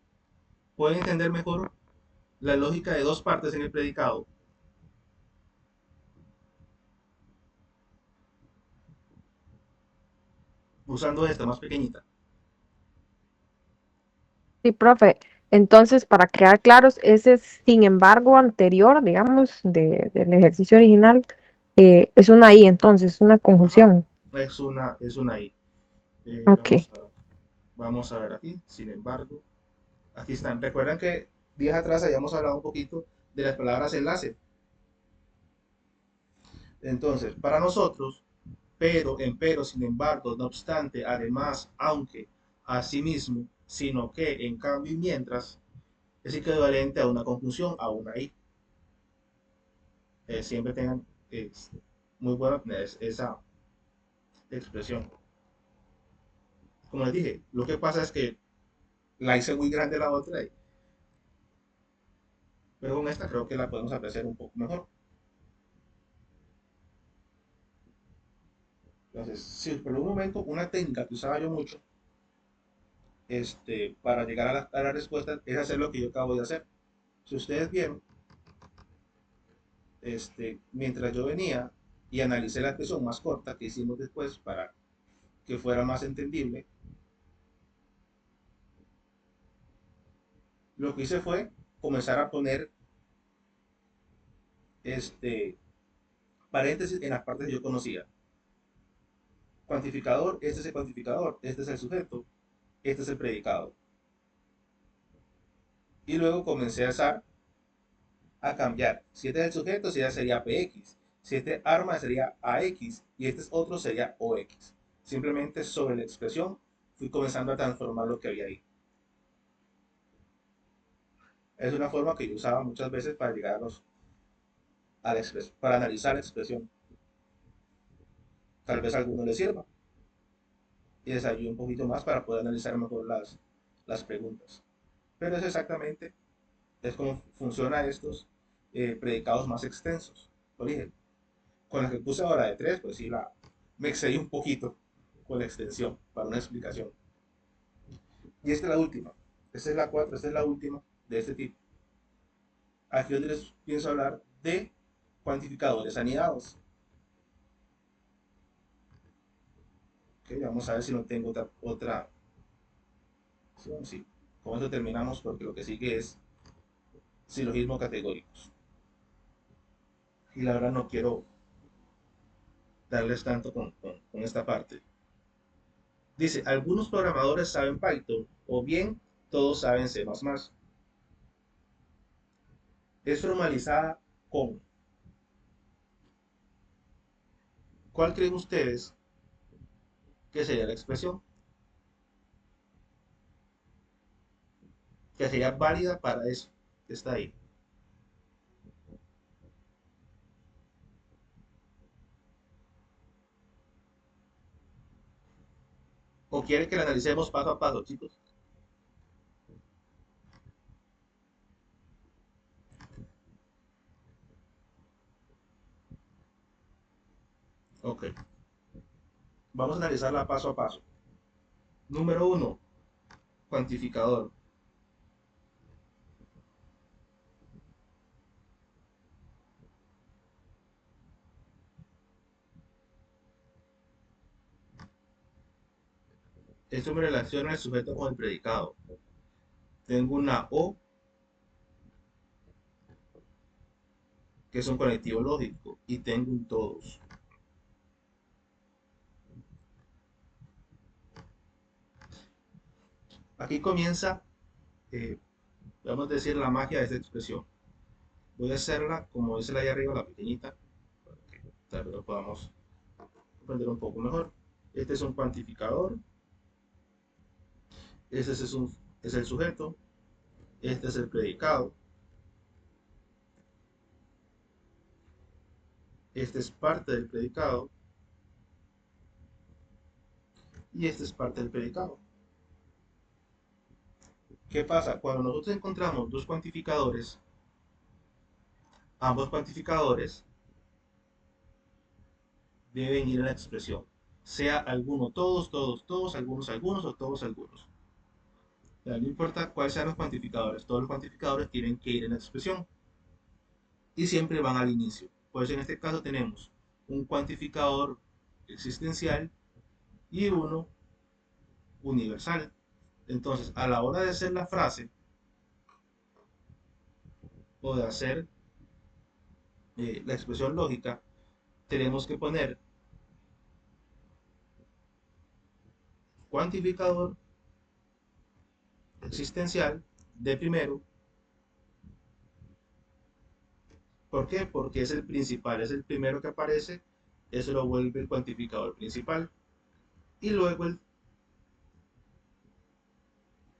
pueden entender mejor la lógica de dos partes en el predicado, usando esta más pequeñita. Sí, profe. Entonces, para quedar claros, ese sin embargo anterior, digamos, del ejercicio original, es una I, entonces, una Ajá. conjunción. Es una I. Ok. Vamos a ver aquí, sin embargo. Aquí están. Recuerdan que días atrás habíamos hablado un poquito de las palabras enlace. Entonces, para nosotros, pero, empero, sin embargo, no obstante, además, aunque, asimismo, sino que, en cambio y mientras, es equivalente a una conjunción, a una I. Siempre tengan muy buena esa expresión. Como les dije, lo que pasa es que la hice muy grande la otra Pero con esta creo que la podemos apreciar un poco mejor. Entonces, si por un momento una técnica que usaba yo mucho para llegar a la respuesta es hacer lo que yo acabo de hacer. Si ustedes vieron, mientras yo venía y analicé la expresión más corta que hicimos después para que fuera más entendible, lo que hice fue comenzar a poner este, paréntesis en las partes que yo conocía. Cuantificador, este es el cuantificador, este es el sujeto, este es el predicado. Y luego comencé a cambiar. Si este es el sujeto, si ya sería PX. Si este arma sería AX y este es otro sería OX. Simplemente sobre la expresión fui comenzando a transformar lo que había ahí. Es una forma que yo usaba muchas veces para llegar a la expresión, para analizar la expresión. Tal vez a alguno le sirva y les ayude un poquito más para poder analizar mejor las preguntas. Pero es exactamente, es como funcionan estos predicados más extensos. Por ejemplo, con la que puse ahora de 3 pues sí, me excedí un poquito con la extensión para una explicación. Y esta es la última. Esta es la 4, esta es la última de este tipo. Aquí donde les pienso hablar de cuantificadores anidados. Okay, vamos a ver si no tengo otra. Sí, con eso terminamos porque lo que sigue es silogismos categóricos. Y la verdad no quiero darles tanto con esta parte. Dice, algunos programadores saben Python o bien todos saben C++. Es formalizada con. ¿Cuál creen ustedes que sería la expresión? Que sería válida para eso que está ahí. ¿O quieren que la analicemos paso a paso, chicos? Ok. Vamos a analizarla paso a paso. Número 1, cuantificador. Esto me relaciona el sujeto con el predicado. Tengo una O, que es un conectivo lógico, y tengo un todos. Aquí comienza, eh, vamos a decir, la magia de esta expresión. Voy a hacerla como dice la de arriba, la pequeñita, para que tal vez lo podamos aprender un poco mejor. Este es un cuantificador, este es el sujeto, este es el predicado, este es parte del predicado y este es parte del predicado. ¿Qué pasa? Cuando nosotros encontramos dos cuantificadores, ambos cuantificadores deben ir en la expresión, sea alguno, todos, todos, todos, algunos, algunos o todos, algunos. O sea, no importa cuáles sean los cuantificadores, todos los cuantificadores tienen que ir en la expresión y siempre van al inicio. Por eso en este caso tenemos un cuantificador existencial y uno universal. Entonces, a la hora de hacer la frase o de hacer la expresión lógica, tenemos que poner cuantificador existencial de primero. ¿Por qué? Porque es el principal, es el primero que aparece, eso lo vuelve el cuantificador principal. Y luego el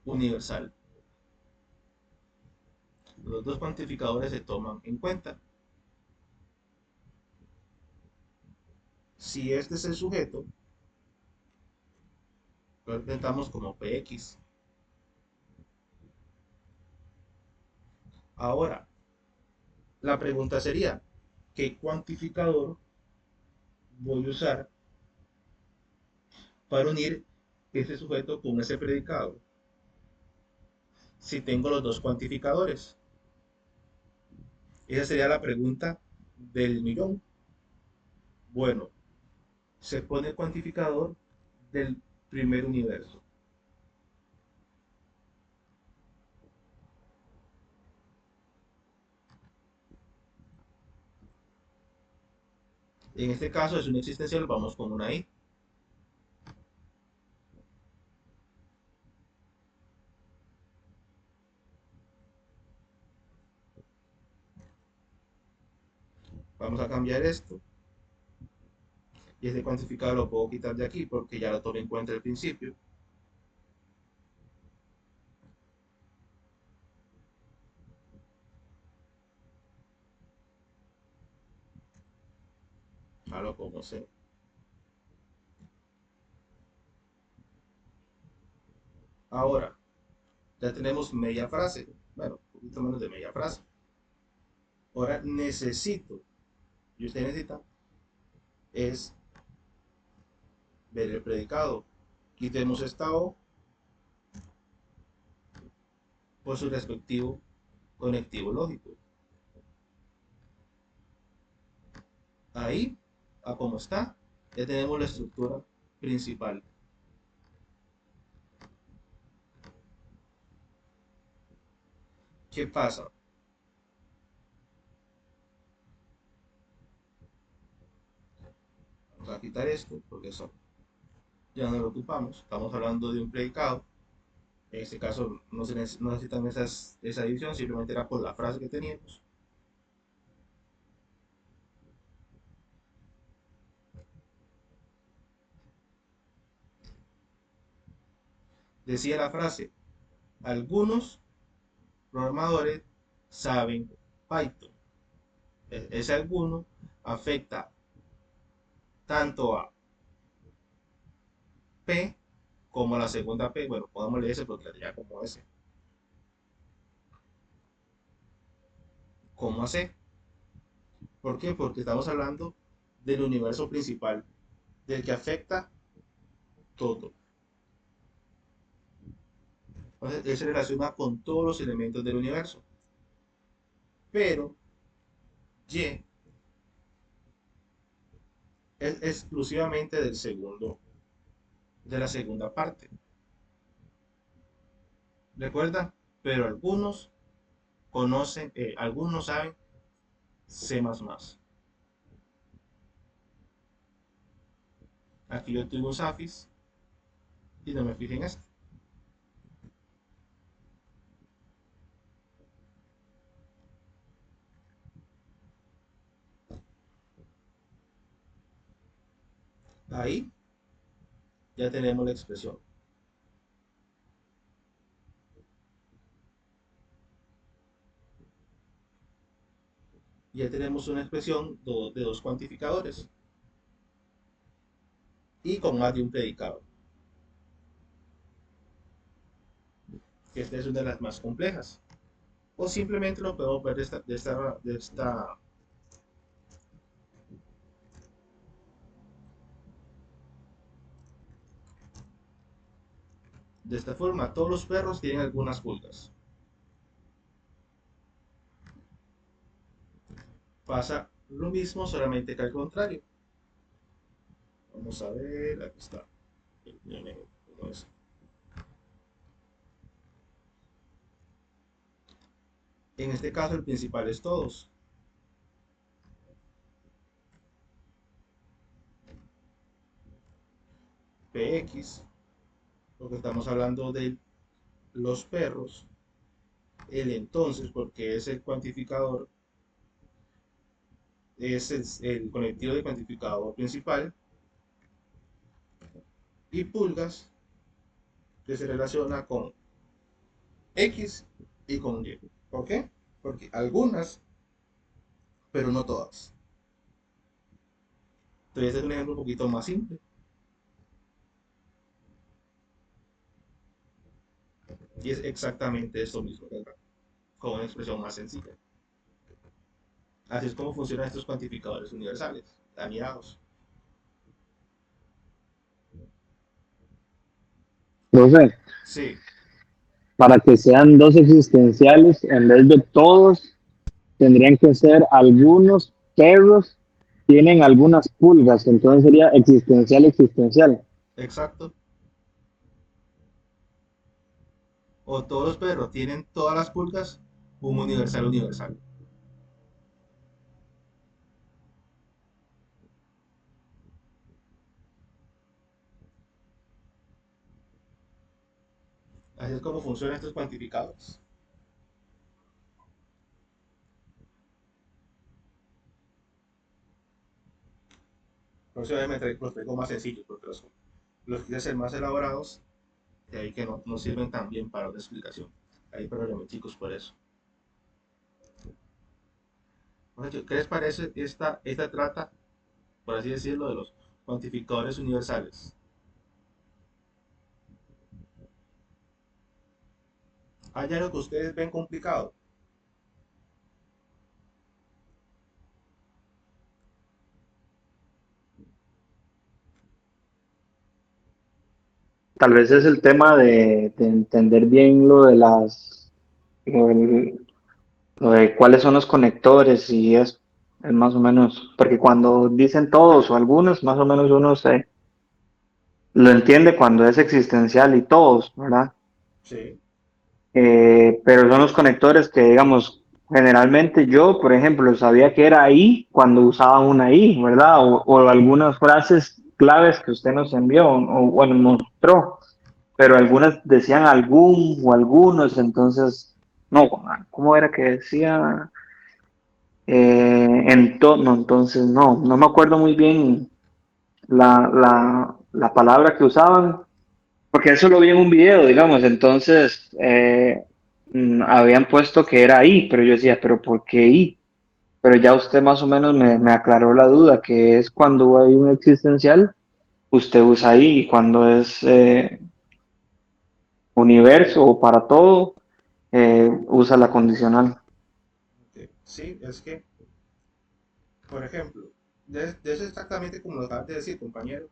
universal. Los dos cuantificadores se toman en cuenta. Si este es el sujeto, lo representamos como PX. Ahora, La pregunta sería, ¿qué cuantificador voy a usar para unir ese sujeto con ese predicado? Si tengo los dos cuantificadores. Esa sería la pregunta del millón. Bueno, se pone el cuantificador del primer universo. En este caso es un existencial, vamos con una i. Vamos a cambiar esto. Y este cuantificador lo puedo quitar de aquí porque ya lo tomé en cuenta al principio. Ahora lo pongo C. Ahora, ya tenemos media frase. Bueno, un poquito menos de media frase. Ahora necesito, y usted necesita, es ver el predicado. Quitemos esta O por su respectivo conectivo lógico. Ahí, a como está, ya tenemos la estructura principal. ¿Qué pasa? Vamos a quitar esto porque eso ya no lo ocupamos. Estamos hablando de un predicado. En este caso no se no necesitan esa división, simplemente era por la frase que teníamos. Decía la frase, algunos programadores saben Python. Ese alguno afecta tanto a P como a la segunda P. Bueno, podemos leer ese porque la tenía como S. Como a C. ¿Por qué? Porque estamos hablando del universo principal, del que afecta todo. Entonces, él se relaciona con todos los elementos del universo. Pero Y es exclusivamente de la segunda parte. ¿Recuerda? Pero algunos saben C++. Aquí yo tuve un Safis y no me fijé en esto. Ahí ya tenemos la expresión. Ya tenemos una expresión de dos cuantificadores y con más de un predicado. Esta es una de las más complejas. O simplemente lo podemos ver de esta forma. Todos los perros tienen algunas pulgas. Pasa lo mismo, solamente que al contrario. Vamos a ver, aquí está. En este caso el principal es todos. Px, porque estamos hablando de los perros. El entonces, porque es el cuantificador, es el conectivo de cuantificador principal. Y pulgas, que se relaciona con X y con Y. ¿Por qué? Porque algunas, pero no todas. Entonces, este es un ejemplo un poquito más simple. Y es exactamente esto mismo, ¿verdad? Con una expresión más sencilla. Así es como funcionan estos cuantificadores universales, dañados. Profe, Sí, para que sean dos existenciales, en vez de todos, tendrían que ser algunos perros tienen algunas pulgas, entonces sería existencial, existencial. exacto. O todos los perros tienen todas las pulgas, un universal universal. Así es como funcionan estos cuantificadores. Próximamente los traigo más sencillos, porque los quise hacer más elaborados, de ahí que no sirven tan bien para una explicación. Hay problemas chicos por eso. Bueno, ¿qué les parece esta trata, por así decirlo, de los cuantificadores universales? ¿Hay algo que ustedes ven complicado? Tal vez es el tema de entender bien lo de lo del- lo de cuáles son los conectores y es más o menos, porque cuando dicen todos o algunos, más o menos uno lo entiende cuando es existencial y todos, ¿verdad? Sí, Pero son los conectores que, digamos, generalmente yo, por ejemplo, sabía que era ahí cuando usaba una I, ¿verdad? O algunas frases claves que usted nos envió o bueno, mostró, pero algunas decían algún o algunos, entonces, no, ¿cómo era que decía? No, entonces no me acuerdo muy bien la palabra que usaban, porque eso lo vi en un video, digamos, entonces habían puesto que era I, pero yo decía, pero ¿por qué I? Pero ya usted más o menos me aclaró la duda, que es cuando hay un existencial, usted usa I, y cuando es universo o para todo, usa la condicional. ok. Sí, es que, por ejemplo, de eso exactamente como lo acabas de decir, compañero,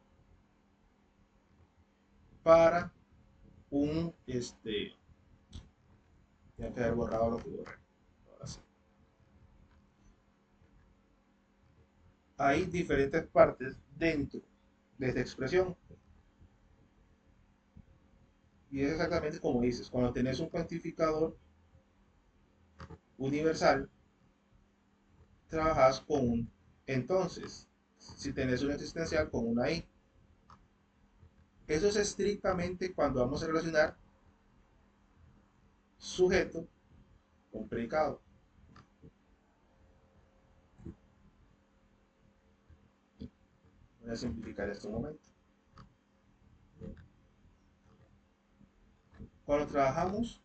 para tiene que haber borrado lo que borré. Ahora sí. Hay diferentes partes dentro de esta expresión. Y es exactamente como dices, cuando tenés un cuantificador universal, trabajas con un entonces. Si tenés un existencial con una I. Eso es estrictamente cuando vamos a relacionar sujeto con predicado. Voy a simplificar esto un momento. Cuando trabajamos,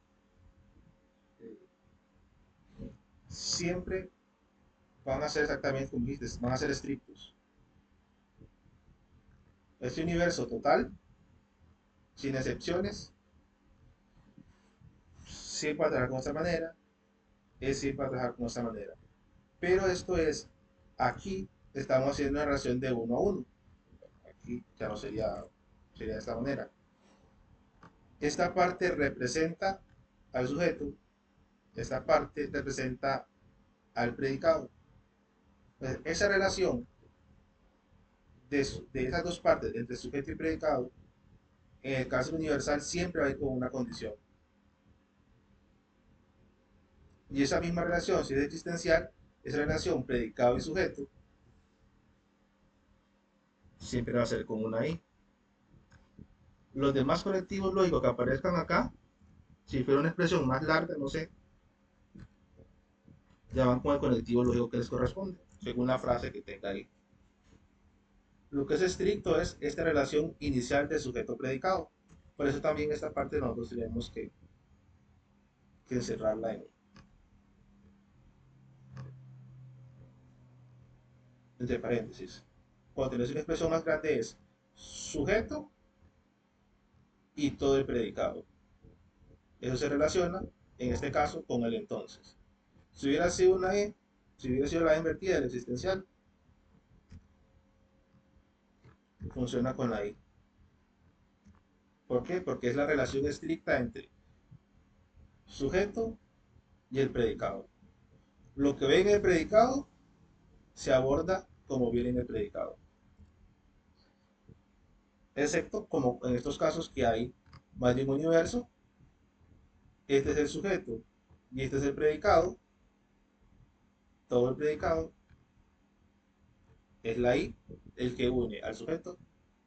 siempre van a ser exactamente como dijiste, van a ser estrictos. Este universo total, sin excepciones, siempre va a trabajar con esta manera, es siempre va a trabajar con esta manera. Pero esto es, aquí estamos haciendo una relación de uno a uno. Aquí ya no sería de esta manera. Esta parte representa al sujeto, esta parte representa al predicado. Entonces, esa relación de esas dos partes, entre sujeto y predicado, en el caso universal siempre va a ir con una condición. Y esa misma relación, si es existencial, esa relación predicado y sujeto, siempre va a ser con una I. Los demás conectivos lógicos que aparezcan acá, si fuera una expresión más larga, no sé, ya van con el conectivo lógico que les corresponde, según la frase que tenga ahí. Lo que es estricto es esta relación inicial de sujeto-predicado. Por eso también esta parte nosotros tenemos que encerrarla entre paréntesis. Cuando tenés una expresión más grande es sujeto y todo el predicado. Eso se relaciona, en este caso, con el entonces. Si hubiera sido una E, Si hubiera sido la invertida, el existencial, funciona con la I. ¿Por qué? Porque es la relación estricta entre sujeto y el predicado. Lo que ve en el predicado se aborda como viene en el predicado. Excepto como en estos casos que hay más de un universo, este es el sujeto y este es el predicado, todo el predicado es la I, el que une al sujeto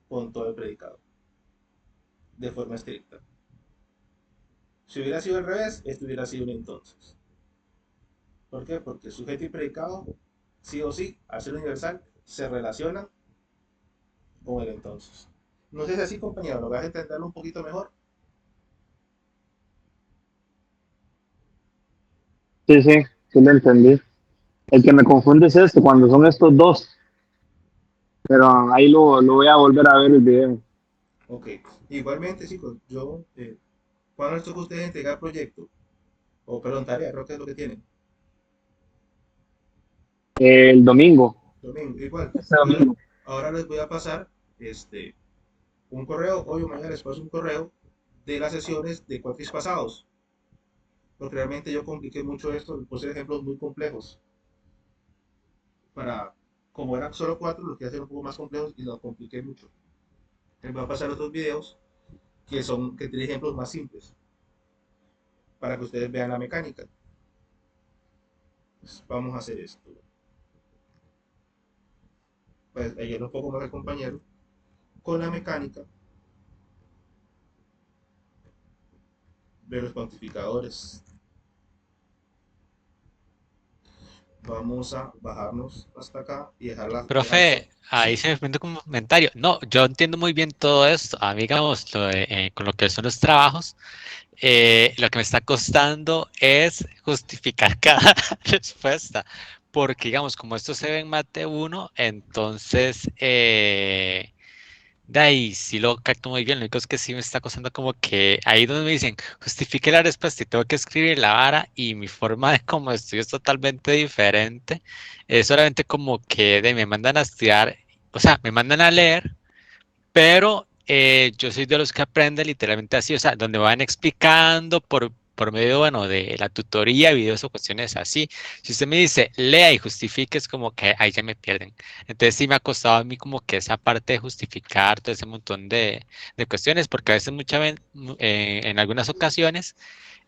con todo el predicado, de forma estricta. Si hubiera sido al revés, esto hubiera sido un entonces. ¿Por qué? Porque sujeto y predicado, sí o sí, al ser universal, se relacionan con el entonces. No sé si así, compañero, ¿lo vas a entenderlo un poquito mejor? Sí, sí, sí lo entendí. El que me confunde es este, cuando son estos dos, pero ahí lo voy a volver a ver el video. Ok. Igualmente, chicos, ¿cuándo les toca a ustedes entregar proyecto? O, perdón, tarea, creo que es lo que tienen. El domingo, Domingo, igual. este Yo domingo. ahora les voy a pasar este, un correo, hoy o mañana les paso un correo de las sesiones de cuatris pasados. Porque realmente yo compliqué mucho esto, puse ejemplos muy complejos. Para, como eran solo cuatro, los quería hacer un poco más complejos y los compliqué mucho. Les voy a pasar otros videos que tienen ejemplos más simples para que ustedes vean la mecánica. Pues vamos a hacer esto. Pues ayer un poco más al compañero con la mecánica de los cuantificadores. Vamos a bajarnos hasta acá y dejar Profe, ahí ¿sí? se me permite un comentario. No, yo entiendo muy bien todo esto. A mí, digamos, con lo que son los trabajos, lo que me está costando es justificar cada respuesta. Porque, digamos, como esto se ve en Mate 1, entonces, de ahí sí lo capto muy bien. Lo único es que sí me está costando como que ahí donde me dicen, justifique la respuesta y tengo que escribir la vara y mi forma de como estudio es totalmente diferente. Es solamente como que me mandan a estudiar, o sea, me mandan a leer, pero yo soy de los que aprende literalmente así, o sea, donde van explicando por medio, bueno, de la tutoría, videos o cuestiones así. Si usted me dice, lea y justifique, es como que ahí ya me pierden. Entonces sí me ha costado a mí como que esa parte de justificar todo ese montón de cuestiones, porque a veces en algunas ocasiones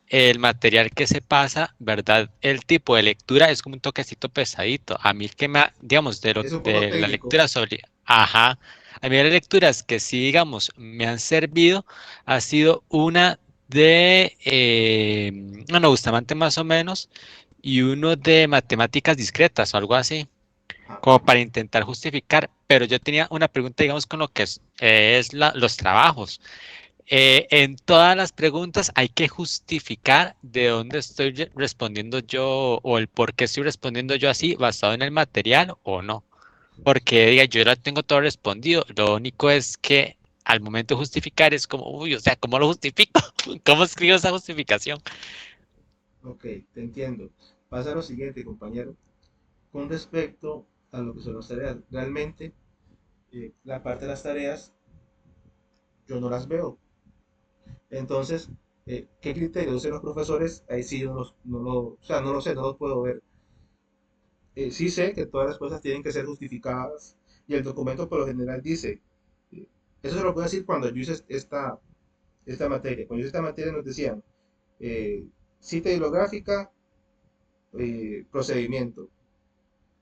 el material que se pasa, ¿verdad? El tipo de lectura es como un toquecito pesadito. A mí el que me, digamos, Es un poco de la técnico. lectura sobre, ajá, a mí las lecturas que sí, digamos, me han servido, ha sido una de, bueno, Bustamante más o menos, y uno de matemáticas discretas o algo así, Ajá. como para intentar justificar, pero yo tenía una pregunta, digamos, con lo que es los trabajos. En todas las preguntas hay que justificar de dónde estoy respondiendo yo o el por qué estoy respondiendo yo así, basado en el material o no. Porque diga, yo ya tengo todo respondido. Lo único es que al momento de justificar es como, uy, o sea, ¿cómo lo justifico? ¿Cómo escribo esa justificación? Ok, te entiendo. Pasa lo siguiente, compañero. Con respecto a lo que son las tareas, realmente la parte de las tareas yo no las veo. Entonces, ¿qué criterios usan los profesores? Ahí sí o sea, no lo sé, no los puedo ver. Sí sé que todas las cosas tienen que ser justificadas y el documento por lo general dice, eh, eso se lo puedo decir cuando yo hice esta materia. Cuando yo hice esta materia nos decían, eh, cita hidrográfica, procedimiento,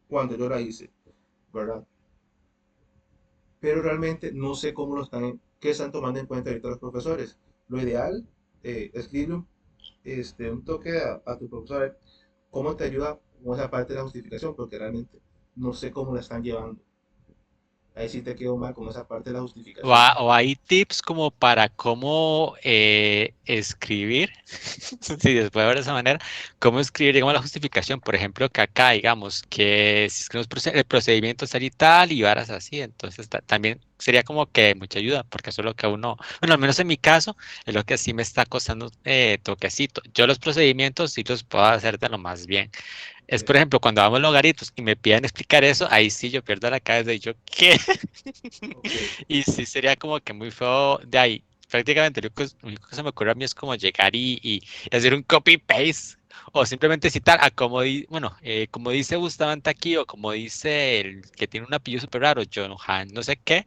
cuando yo la hice, ¿verdad? Pero realmente no sé qué están tomando en cuenta ahorita los profesores. Lo ideal, escribirle un toque a tu profesor, a ver cómo te ayuda con esa parte de la justificación, porque realmente no sé cómo la están llevando. Ahí sí te quedo mal con esa parte de la justificación. O hay tips como para cómo escribir, si después de ver de esa manera, cómo escribir, digamos, la justificación. Por ejemplo, que acá, digamos, que si escribimos el procedimiento tal y varas así, entonces también sería como que mucha ayuda, porque eso es lo que uno, bueno, al menos en mi caso, es lo que sí me está costando toquecito. Yo los procedimientos sí los puedo hacer de lo más bien. Es, por ejemplo, cuando vamos a logaritos y me piden explicar eso, ahí sí yo pierdo la cabeza y yo, ¿qué? Ok, Y sí sería como que muy feo de ahí. Prácticamente lo único que se me ocurre a mí es como llegar y hacer un copy-paste o simplemente citar a como, bueno, como dice Bustamante aquí o como dice el que tiene un apellido súper raro, John Han, no sé qué,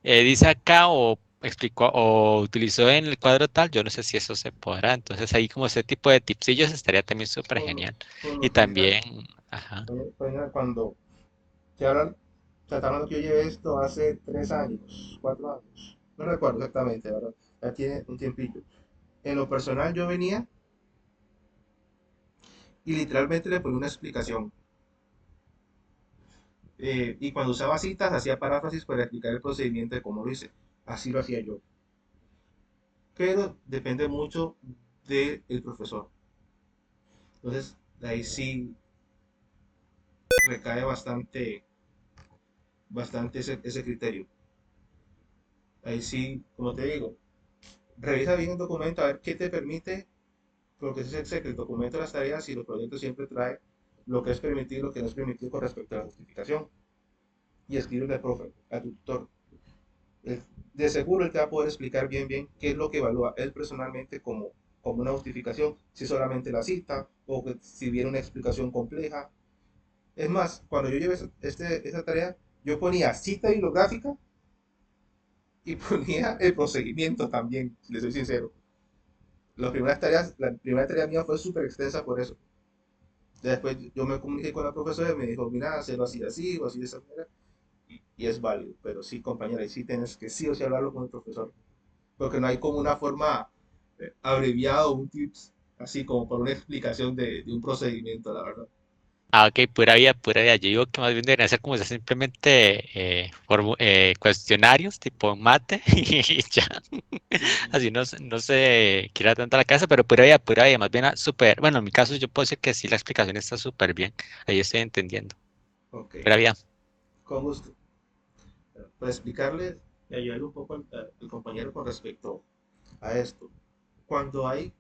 dice acá o explicó o utilizó en el cuadro tal, yo no sé si eso se podrá. Entonces ahí como ese tipo de tipsillos estaría también súper por genial. por Y lo general, también, ajá. cuando te hablan, o sea, te hablan que yo llevé esto hace 3 años, 4 años, no recuerdo exactamente, ¿verdad? Ya tiene un tiempillo. En lo personal yo venía y literalmente le ponía una explicación. Y cuando usaba citas hacía paráfrasis para explicar el procedimiento de cómo lo hice. Así lo hacía yo. Pero depende mucho del profesor. Entonces, ahí sí recae bastante ese criterio. Ahí sí, como te digo, revisa bien el documento a ver qué te permite, porque sé que el documento de las tareas y los proyectos siempre trae lo que es permitido y lo que no es permitido con respecto a la justificación. Y escribe al profe, a tu tutor. Él- de seguro él te va a poder explicar bien qué es lo que evalúa él personalmente como una justificación, si solamente la cita o que si viene una explicación compleja. Es más, cuando yo llevé esa tarea, yo ponía cita bibliográfica y ponía el procedimiento también, si le soy sincero. La primera tarea mía fue súper extensa por eso. Después yo me comuniqué con la profesora y me dijo, mira, hacerlo así, así o así de esa manera. Y es válido, pero sí, compañera, y sí tienes que sí o sí hablarlo con el profesor. Porque no hay como una forma abreviada o un tips, así como por una explicación de un procedimiento, la verdad. Ah, ok, pura vida, pura vida. Yo digo que más bien deberían ser como simplemente cuestionarios tipo mate y ya. Sí, sí, Así no se quiera tanto la casa, pero pura vida, más bien súper. Bueno, en mi caso yo puedo decir que sí, la explicación está súper bien. Ahí estoy entendiendo. ok, Pura vida. con gusto. Para explicarle y ayudarle un poco al compañero con respecto a esto. Cuando hay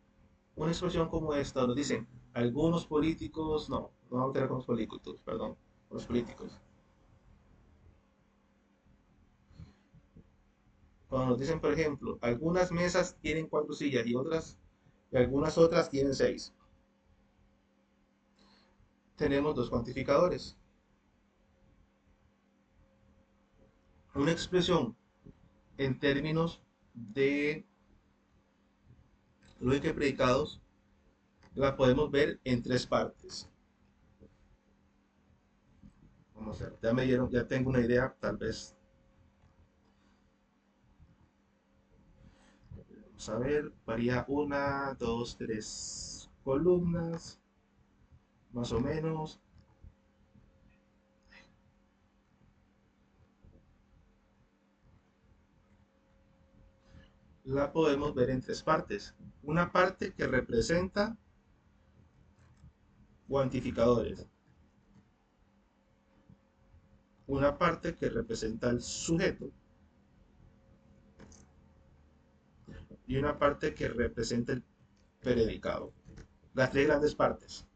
una expresión como esta, nos dicen algunos políticos, no vamos a tener con los políticos, perdón, los políticos. Cuando nos dicen, por ejemplo, algunas mesas tienen 4 sillas y algunas otras tienen 6. Tenemos dos cuantificadores. Una expresión en términos de lógica y predicados la podemos ver en 3 partes. Vamos a ver, ya tengo una idea, tal vez. Vamos a ver, varía 1, 2, 3 columnas, más o menos. La podemos ver en 3 partes. Una parte que representa cuantificadores, una parte que representa el sujeto y una parte que representa el predicado. Las 3 grandes partes.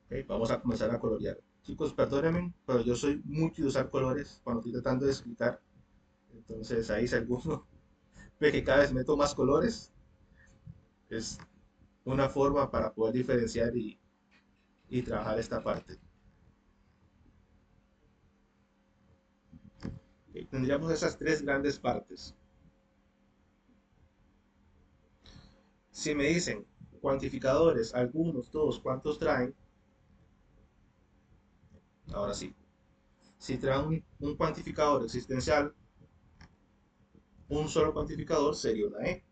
Ok, vamos a comenzar a colorear. Chicos, perdónenme, pero yo soy mucho de usar colores cuando estoy tratando de explicar. Entonces ahí si alguno ve que cada vez meto más colores, es una forma para poder diferenciar y trabajar esta parte. Ok, tendríamos esas 3 grandes partes. Si me dicen cuantificadores, algunos, todos, ¿cuántos traen? Ahora sí. Si traen un cuantificador existencial, un solo cuantificador sería una E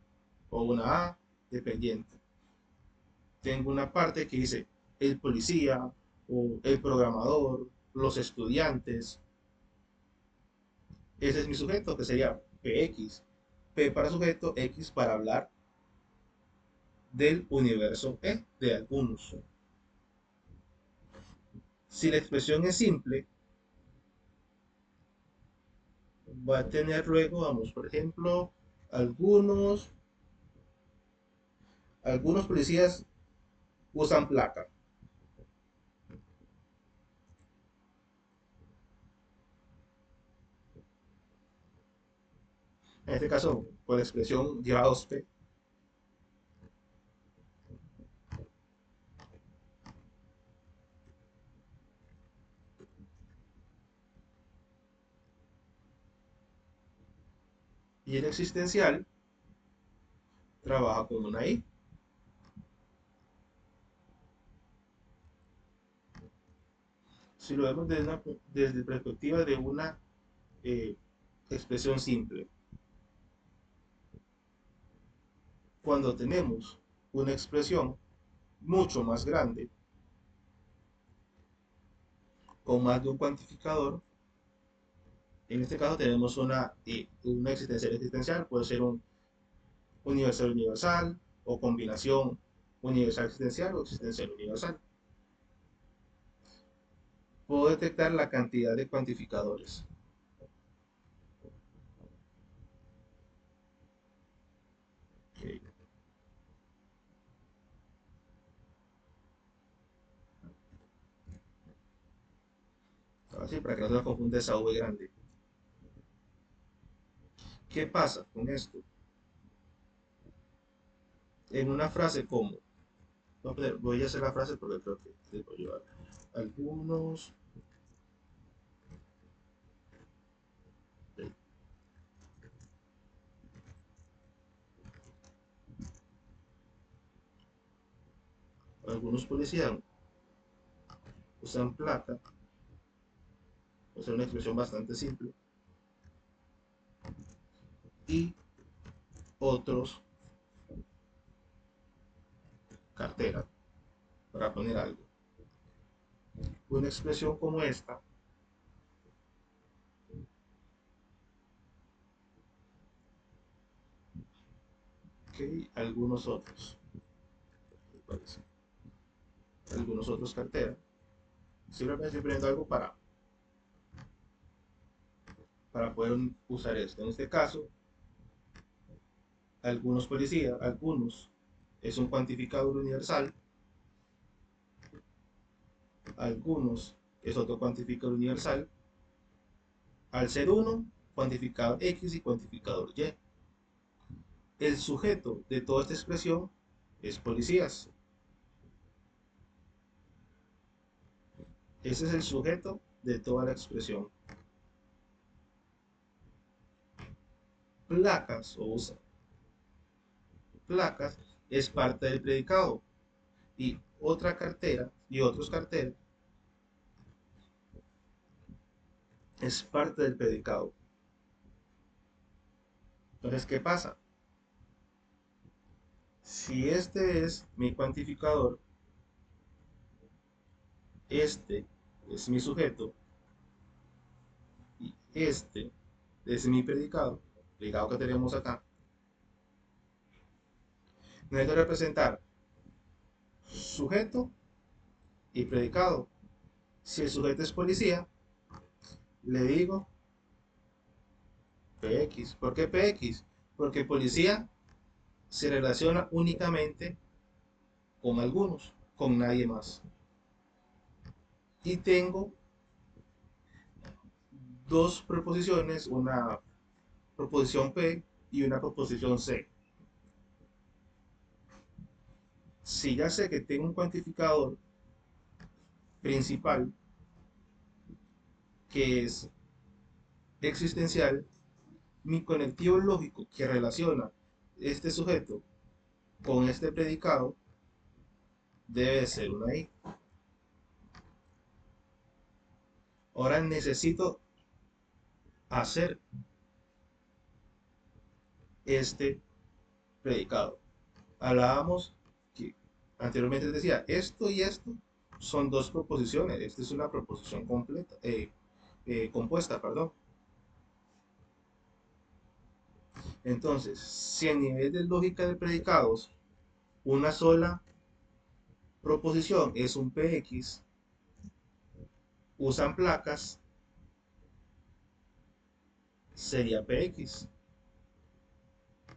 o una A, dependiente. Tengo una parte que dice el policía o el programador, los estudiantes. Ese es mi sujeto, que sería PX. P para sujeto, X para hablar del universo E, de algunos. Si la expresión es simple, va a tener luego, vamos, por ejemplo, algunos Algunos policías usan placa. En este caso, con la expresión lleva 2P. Y el existencial trabaja con una I. Si lo vemos desde la perspectiva de una eh, expresión simple, cuando tenemos una expresión mucho más grande, con más de un cuantificador, en este caso tenemos una existencial, puede ser un universal universal o combinación universal existencial o existencial universal. Puedo detectar la cantidad de cuantificadores. Okay. Así para que no se nos confunda esa V grande. ¿Qué pasa con esto? En una frase como, voy a hacer la frase porque creo que debo llevar algunos, algunos policías usan placa, o sea, una expresión bastante simple, y otros cartera, para poner algo. Una expresión como esta, que algunos otros, parece, algunos otros cartera, simplemente estoy poniendo algo para poder usar esto. En este caso, algunos policías, algunos es un cuantificador universal, algunos es otro cuantificador universal, al ser uno, cuantificador X y cuantificador Y. El sujeto de toda esta expresión es policías. Ese es el sujeto de toda la expresión. Placas o usa placas es parte del predicado y otra cartera y otros carteras es parte del predicado. Entonces, ¿qué pasa? Si este es mi cuantificador, este es mi sujeto y este es mi predicado que tenemos acá, necesito representar sujeto y predicado. Si el sujeto es policía, le digo PX. ¿Por qué PX? Porque policía se relaciona únicamente con algunos, con nadie más. Y tengo dos proposiciones, una proposición P y una proposición C. Si ya sé que tengo un cuantificador principal que es existencial, mi conectivo lógico que relaciona este sujeto con este predicado debe ser una I. Ahora necesito hacer este predicado. Hablábamos que anteriormente decía, esto y esto son dos proposiciones. Esta es una proposición completa, compuesta, perdón. Entonces, si a nivel de lógica de predicados, una sola proposición es un PX, usan placas, sería PX.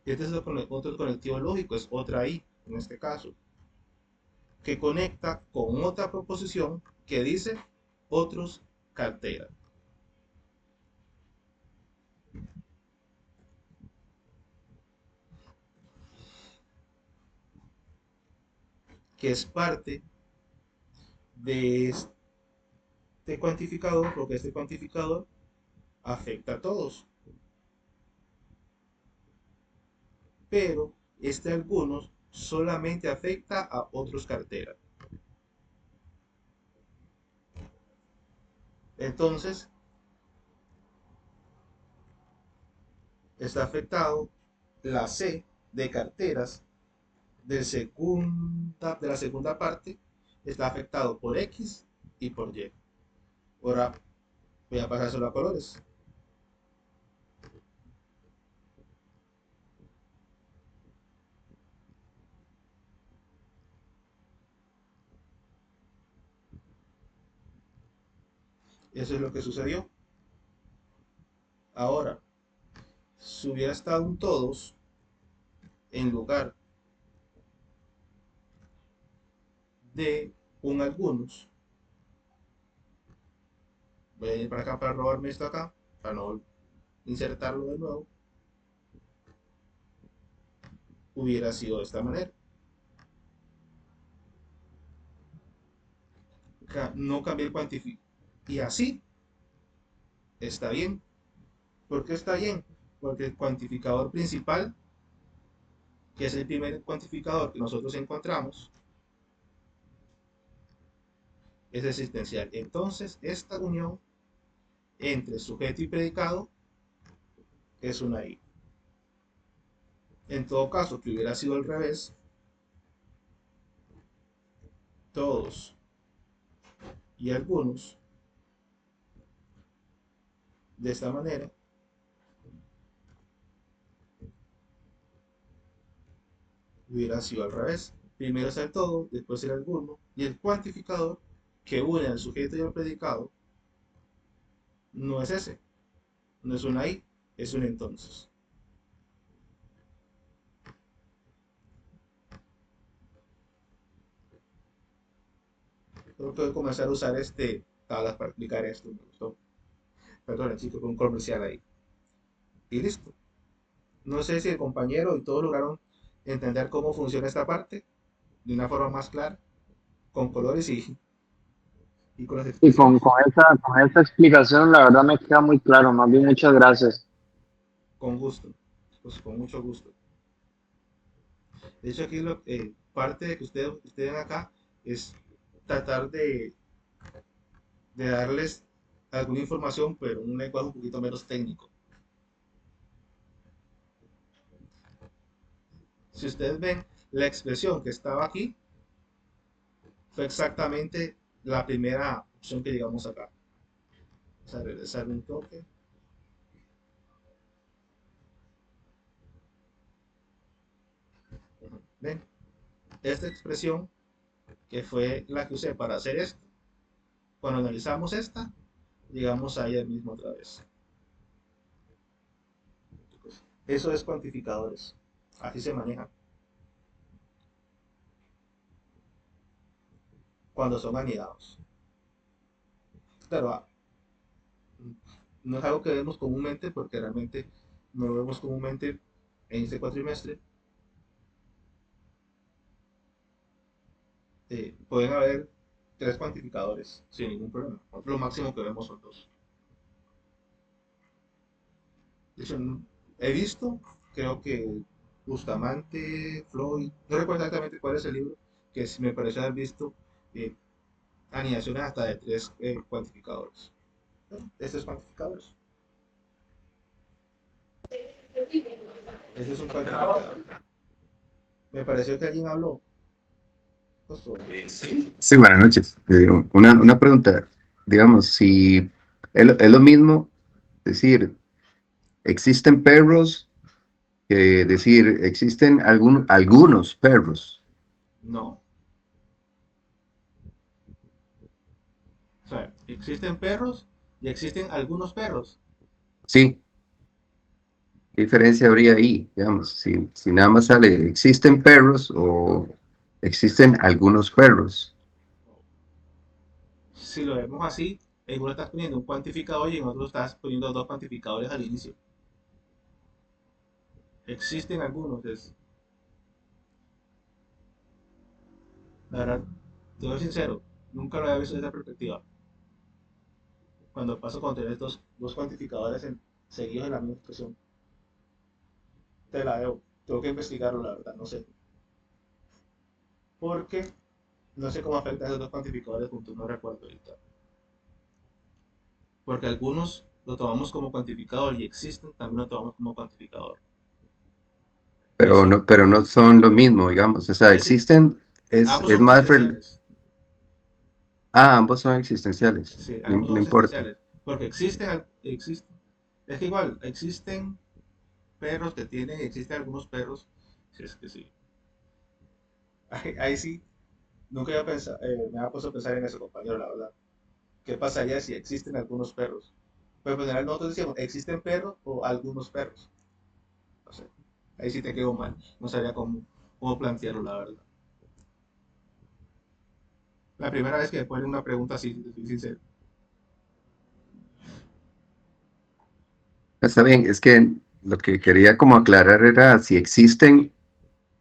Este es otro conectivo lógico, es otra I. en este caso, que conecta con otra proposición que dice otros cartera, que es parte de este cuantificador, porque este cuantificador afecta a todos, pero este algunos solamente afecta a otros carteras. Entonces, está afectado la C de carteras de la segunda parte, está afectado por X y por Y. Ahora voy a pasar solo a colores. Eso es lo que sucedió. Ahora, si hubiera estado un todos en lugar de un algunos, voy a ir para acá para robarme esto acá, para no insertarlo de nuevo, hubiera sido de esta manera. No cambié el cuantificador. Y así está bien. ¿Por qué está bien? Porque el cuantificador principal, que es el primer cuantificador que nosotros encontramos, es existencial. Entonces, esta unión entre sujeto y predicado es una I. En todo caso, que hubiera sido al revés, todos y algunos, de esta manera, hubiera sido al revés. Primero es el todo, después el alguno, y el cuantificador que une al sujeto y al predicado no es ese, no es una I, es un entonces. Creo que voy a comenzar a usar tablas para explicar esto. Me gustó. Perdón, chicos, con un comercial ahí. Y listo. No sé si el compañero y todos lograron entender cómo funciona esta parte de una forma más clara, con colores y con las Y expresiones. con esta explicación, la verdad me queda muy claro. Más bien, muchas gracias. Con gusto. Pues con mucho gusto. De hecho, aquí parte de que ustedes ven acá es tratar de darles alguna información, pero en un lenguaje un poquito menos técnico. Si ustedes ven, la expresión que estaba aquí fue exactamente la primera opción que llegamos acá. Vamos a regresar un toque. ¿Ven? Esta expresión que fue la que usé para hacer esto, cuando analizamos esta, llegamos a ella mismo otra vez. Eso es cuantificadores. Así se manejan. Cuando son anidados. Claro, no es algo que vemos comúnmente porque realmente no lo vemos comúnmente en este cuatrimestre. Pueden haber tres cuantificadores sin ningún problema. Lo máximo que vemos son dos. De hecho, he visto, creo que Bustamante, Floyd, no recuerdo exactamente cuál es el libro, que me parece haber visto eh, anidaciones hasta de tres cuantificadores. Bueno, estos cuantificadores. Este es un cuantificador. Me pareció que alguien habló. Justo. Sí, buenas noches. Una pregunta, digamos, si es lo mismo decir, existen perros que decir, existen algunos perros. No. O sea, existen perros y existen algunos perros. Sí, ¿Qué diferencia habría ahí? Digamos, si nada más sale, ¿existen perros o existen algunos perros? Si lo vemos así, en uno estás poniendo un cuantificador y en otro estás poniendo dos cuantificadores al inicio. Existen algunos, la verdad, te soy sincero, nunca lo había visto desde esa perspectiva. Cuando paso con tener dos cuantificadores seguidos en la misma expresión, te la debo. Tengo que investigarlo, la verdad, no sé. Porque no sé cómo afecta a esos dos cuantificadores juntos, no recuerdo ahorita. Porque algunos lo tomamos como cuantificador y existen también lo tomamos como cuantificador. Eso Pero no son lo mismo, digamos. O sea, es, existen, ambos es son más, existenciales. ambos son existenciales, Sí, no, ambos no son importa. existenciales. Porque existen. Es que igual, existen perros que tienen, existen algunos perros. Si es que sí. Ahí sí, nunca había pensado, me había puesto a pensar en eso, compañero, la verdad. ¿Qué pasaría si existen algunos perros? Pues en general nosotros decíamos, ¿existen perros o algunos perros? No sé. Ahí sí te quedo mal. No sabía cómo plantearlo, la verdad. La primera vez que me ponen una pregunta así, soy sincero. Está bien, es que lo que quería como aclarar era si existen,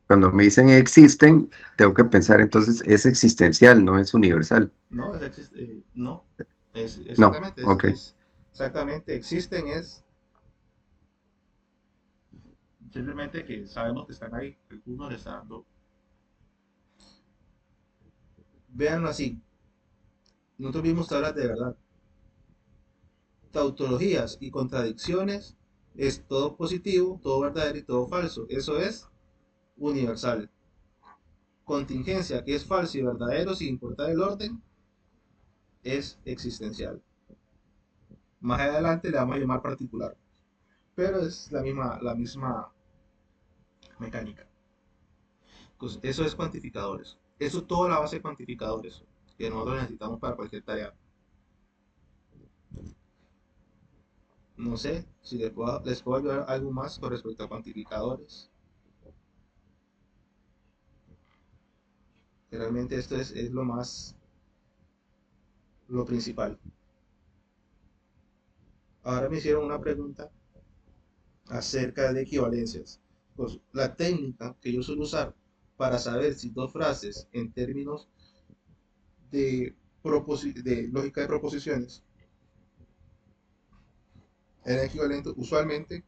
cuando me dicen existen, tengo que pensar entonces es existencial, no es universal. No, no. No, ok. Exactamente, existen es simplemente que sabemos que están ahí. Algunos les está dando. Véanlo así. Nosotros vimos tablas de verdad. Tautologías y contradicciones es todo positivo, todo verdadero y todo falso. Eso es universal. Contingencia, que es falso y verdadero sin importar el orden, es existencial. Más adelante le vamos a llamar particular, pero es la misma mecánica. Pues eso es cuantificadores. Eso es toda la base de cuantificadores que nosotros necesitamos para cualquier tarea. No sé si les puedo ayudar algo más con respecto a cuantificadores. Que realmente esto es lo principal. Ahora me hicieron una pregunta acerca de equivalencias. Pues la técnica que yo suelo usar para saber si dos frases en términos de lógica de proposiciones eran equivalentes, usualmente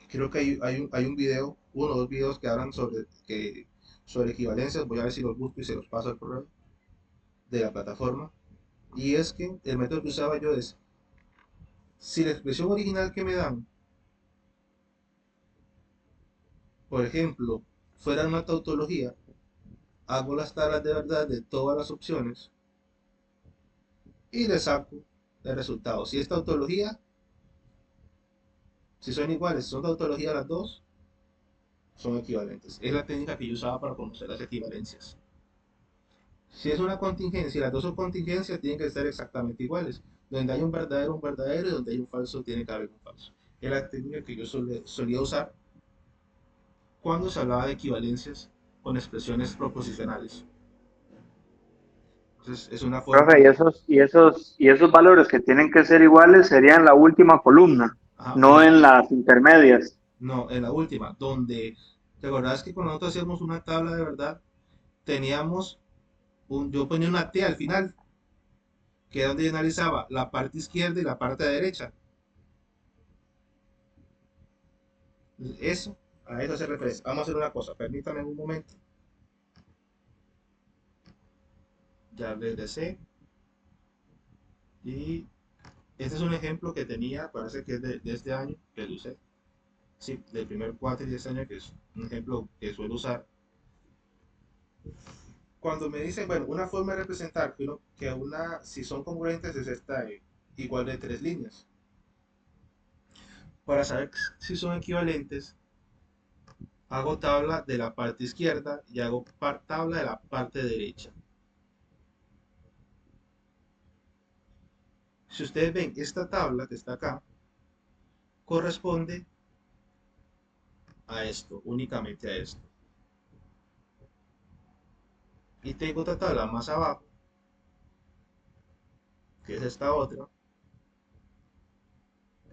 creo que hay un video, uno o dos videos que hablan sobre equivalencias. Voy a ver si los busco y se los paso al correo de la plataforma. Y es que el método que usaba yo es, si la expresión original que me dan, por ejemplo, fuera una tautología, hago las tablas de verdad de todas las opciones y le saco el resultado. Si es tautología, si son iguales, si son tautología las dos, son equivalentes. Es la técnica que yo usaba para conocer las equivalencias. Si es una contingencia, las dos son contingencias, tienen que ser exactamente iguales. Donde hay un verdadero, y donde hay un falso, tiene que haber un falso. Es la técnica que yo solía usar cuando se hablaba de equivalencias con expresiones proposicionales. Entonces, es una forma Profe, y de... esos valores que tienen que ser iguales serían la última columna, Ajá, no en las intermedias. no, en la última, donde... ¿Te acordás que cuando nosotros hacíamos una tabla de verdad, teníamos yo ponía una T al final, que es donde yo analizaba la parte izquierda y la parte derecha? Eso, a eso se refiere. Vamos a hacer una cosa, permítame un momento. Ya regresé. Y este es un ejemplo que tenía, parece que es de este año, que lo usé. Sí, del primer cuatro de este año, que es un ejemplo que suelo usar. Cuando me dicen, bueno, una forma de representar si son congruentes es esta, igual de tres líneas. Para saber si son equivalentes, hago tabla de la parte izquierda y hago tabla de la parte derecha. Si ustedes ven, esta tabla que está acá corresponde a esto, únicamente a esto. Y tengo otra tabla más abajo, que es esta otra,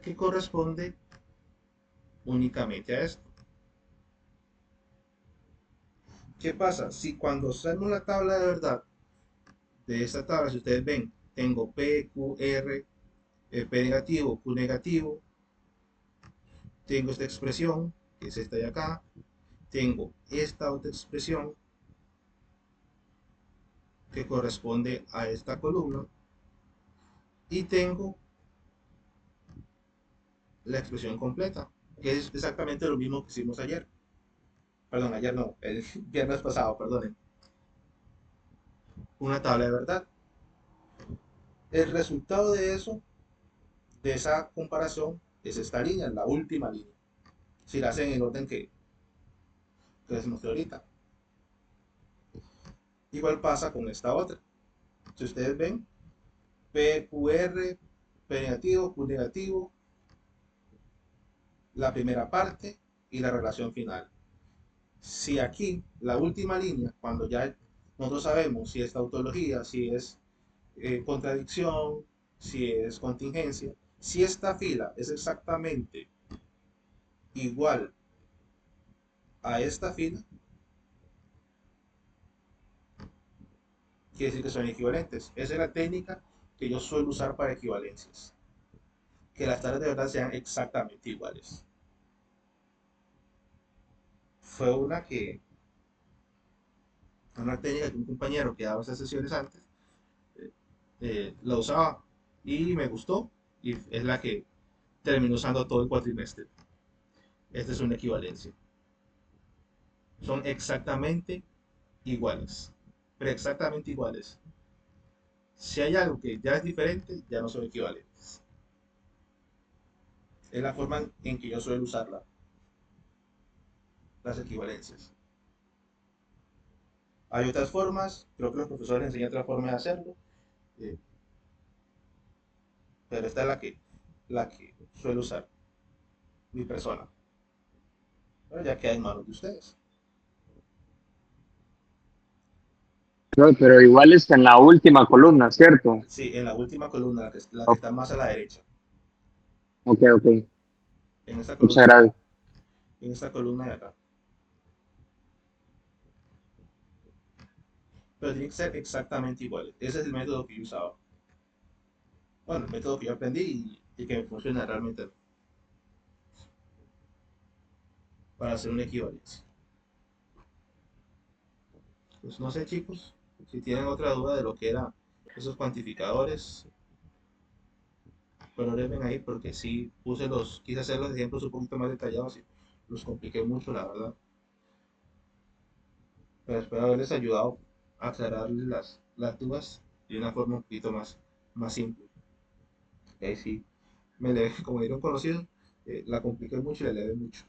que corresponde únicamente a esto. ¿Qué pasa? Si cuando hacemos la tabla de verdad, de esta tabla, si ustedes ven, tengo P, Q, R, P negativo, Q negativo, tengo esta expresión, que es esta de acá, tengo esta otra expresión, que corresponde a esta columna, y tengo la expresión completa, que es exactamente lo mismo que hicimos ayer. Perdón, ayer no, el viernes pasado, perdonen. Una tabla de verdad. El resultado de eso, de esa comparación, es esta línea, la última línea. Si la hacen en el orden que les mostré ahorita. Igual pasa con esta otra. Si ustedes ven, PQR, P negativo, Q negativo, la primera parte y la relación final. Si aquí, la última línea, cuando ya nosotros sabemos si es tautología, si es contradicción, si es contingencia, si esta fila es exactamente igual a esta fila, quiere decir que son equivalentes. Esa es la técnica que yo suelo usar para equivalencias. Que las tablas de verdad sean exactamente iguales. Fue una técnica que un compañero que daba esas sesiones antes la usaba y me gustó y es la que termino usando todo el cuatrimestre. Esta es una equivalencia. Son exactamente iguales, pero exactamente iguales. Si hay algo que ya es diferente, ya no son equivalentes. Es la forma en que yo suelo usarla, las equivalencias. Hay otras formas, creo que los profesores enseñan otra forma de hacerlo, eh, pero esta es la que suelo usar mi persona. Pero ya queda en manos de ustedes. No, pero igual está en la última columna, ¿cierto? Sí, en la última columna, la que O- está más a la derecha. Ok, ok. En esta Muchas columna de acá. gracias. En esta columna de acá. Pero tiene que ser exactamente iguales. Ese es el método que yo usaba. Bueno, el método que yo aprendí y que me funciona realmente para hacer una equivalencia. Pues no sé, chicos, si tienen otra duda de lo que eran esos cuantificadores, pero ven ahí porque sí quise hacer los ejemplos un poquito más detallados y los compliqué mucho, la verdad. Pero espero haberles ayudado a aclararles las dudas de una forma un poquito más simple. Y ahí sí, como dieron conocido, la compliqué mucho y la elevé mucho.